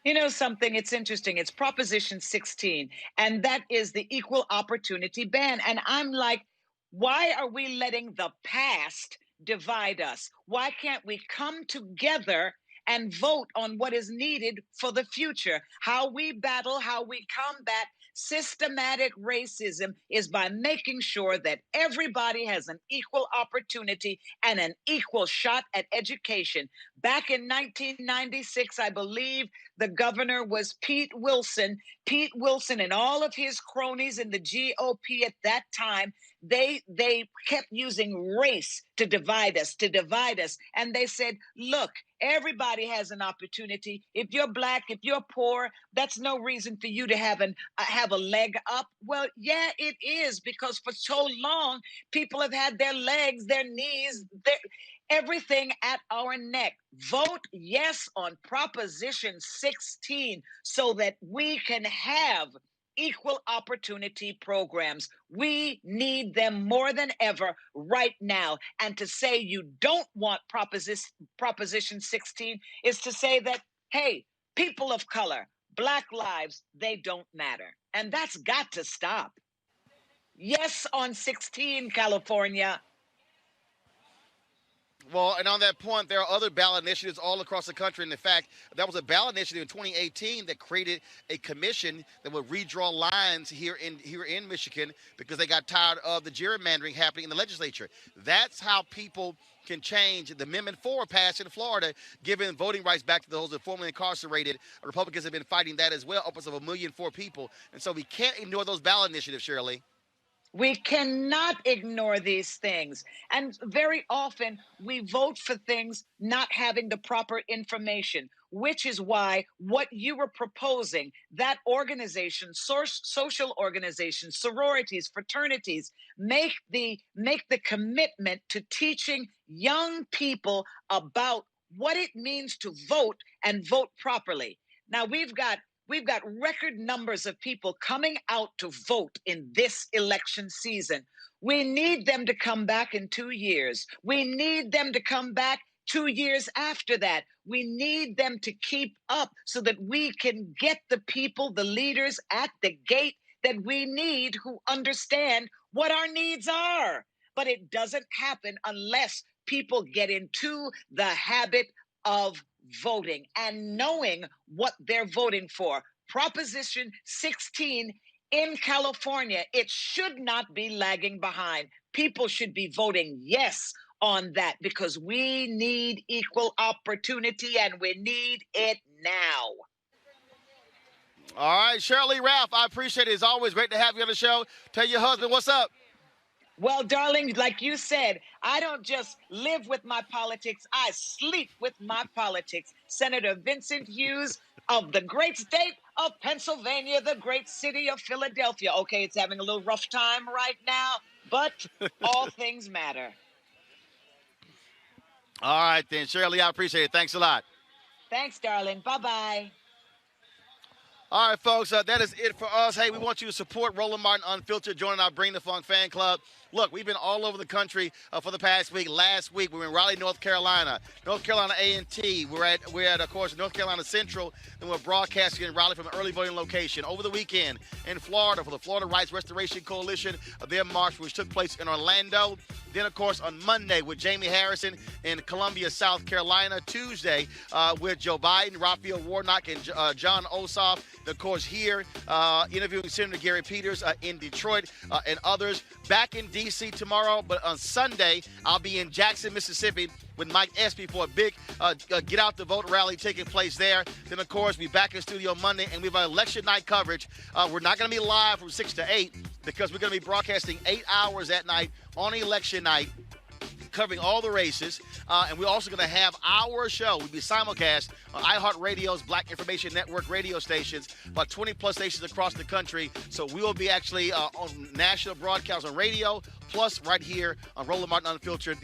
[SPEAKER 21] You know something, it's interesting. It's Proposition 16, and that is the equal opportunity ban. And I'm like, why are we letting the past divide us? Why can't we come together and vote on what is needed for the future? How we battle, how we combat systematic racism is by making sure that everybody has an equal opportunity and an equal shot at education. Back in 1996, I believe the governor was Pete Wilson. Pete Wilson and all of his cronies in the GOP at that time, they kept using race to divide us. And they said, look, everybody has an opportunity. If you're Black, if you're poor, that's no reason for you to have a leg up. Well, yeah, it is, because for so long, people have had their legs, their knees, everything at our neck. Vote yes on Proposition 16 so that we can have equal opportunity programs. We need them more than ever right now. And to say you don't want Proposition 16 is to say that, hey, people of color, Black lives, they don't matter. And that's got to stop. Yes on 16, California.
[SPEAKER 1] Well, and on that point, there are other ballot initiatives all across the country. And in fact, that was a ballot initiative in 2018 that created a commission that would redraw lines here in Michigan because they got tired of the gerrymandering happening in the legislature. That's how people can change. The Amendment 4 passed in Florida, giving voting rights back to those that are formerly incarcerated. Republicans have been fighting that as well, upwards of 1.4 million people. And so we can't ignore those ballot initiatives, Shirley.
[SPEAKER 21] We cannot ignore these things. And very often we vote for things not having the proper information, which is why what you were proposing, that organization, social organizations, sororities, fraternities, make the commitment to teaching young people about what it means to vote and vote properly. Now we've got record numbers of people coming out to vote in this election season. We need them to come back in 2 years. We need them to come back 2 years after that. We need them to keep up so that we can get the people, the leaders at the gate that we need, who understand what our needs are. But it doesn't happen unless people get into the habit of voting and knowing what they're voting for. Proposition 16 in California, it should not be lagging behind. People should be voting yes on that because we need equal opportunity and we need it now.
[SPEAKER 1] All right, Shirley Ralph, I appreciate it. It's always great to have you on the show. Tell your husband what's up.
[SPEAKER 21] Well, darling, like you said, I don't just live with my politics, I sleep with my politics. Senator Vincent Hughes of the great state of Pennsylvania, the great city of Philadelphia. Okay, it's having a little rough time right now, but all things matter.
[SPEAKER 1] All right, then, Shirley, I appreciate it. Thanks a lot.
[SPEAKER 21] Thanks, darling. Bye-bye.
[SPEAKER 1] All right, folks, that is it for us. Hey, we want you to support Roland Martin Unfiltered, joining our Bring the Funk fan club. Look, we've been all over the country for the past week. Last week, we were in Raleigh, North Carolina A&T. We're at, of course, North Carolina Central. Then we're broadcasting in Raleigh from an early voting location. Over the weekend in Florida for the Florida Rights Restoration Coalition, their march, which took place in Orlando. Then, of course, on Monday with Jamie Harrison in Columbia, South Carolina. Tuesday with Joe Biden, Raphael Warnock, and John Ossoff. Of course, here interviewing Senator Gary Peters in Detroit and others. Back in D.C. tomorrow, but on Sunday, I'll be in Jackson, Mississippi with Mike Espy for a big Get Out the Vote rally taking place there. Then, of course, we'll be back in studio Monday, and we have our election night coverage. We're not going to be live from 6 to 8 because we're going to be broadcasting 8 hours that night on election night, covering all the races, and we're also going to have our show. We'll be simulcast on iHeartRadio's Black Information Network radio stations, about 20-plus stations across the country. So we will be actually on national broadcast on radio, plus right here on Roland Martin Unfiltered,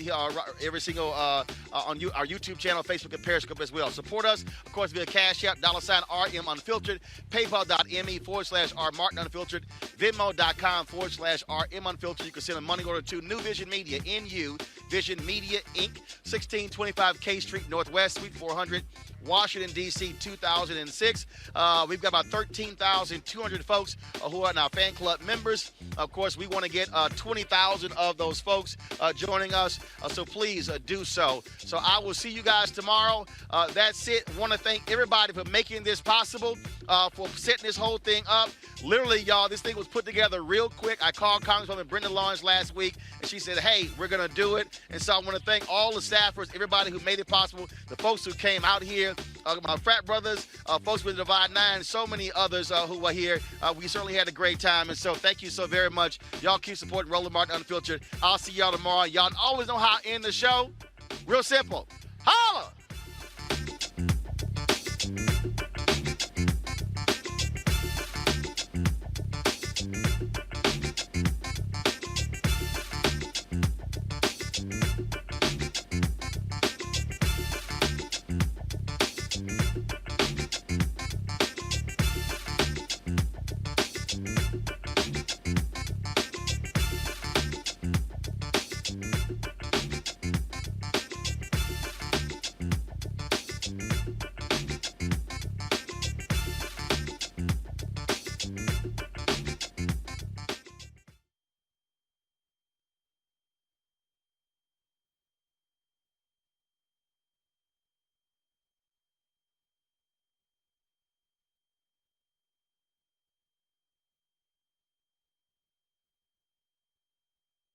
[SPEAKER 1] every single on our YouTube channel, Facebook, and Periscope as well. Support us, of course, via Cash App, $RM Unfiltered, PayPal.me/R Martin Unfiltered, Venmo.com/RM Unfiltered. You can send a money order to New Vision Media, NU Vision Media, Inc., 1625 K Street Northwest, Suite 400, Washington, D.C., 2006. We've got about 13,200 folks who are now fan club members. Of course, we want to get 20,000 of those folks joining us, so please do so. So I will see you guys tomorrow. That's it. Want to thank everybody for making this possible, for setting this whole thing up. Literally, y'all, this thing was put together real quick. I called Congresswoman Brenda Lawrence last week, and she said, hey, we're going to do it. And so I want to thank all the staffers, everybody who made it possible, the folks who came out here, my frat brothers, folks with Divide 9, so many others who are here. We certainly had a great time, and so thank you so very much. Y'all keep supporting Roland Martin Unfiltered. I'll see y'all tomorrow. Y'all always know how I end the show. Real simple. Holla!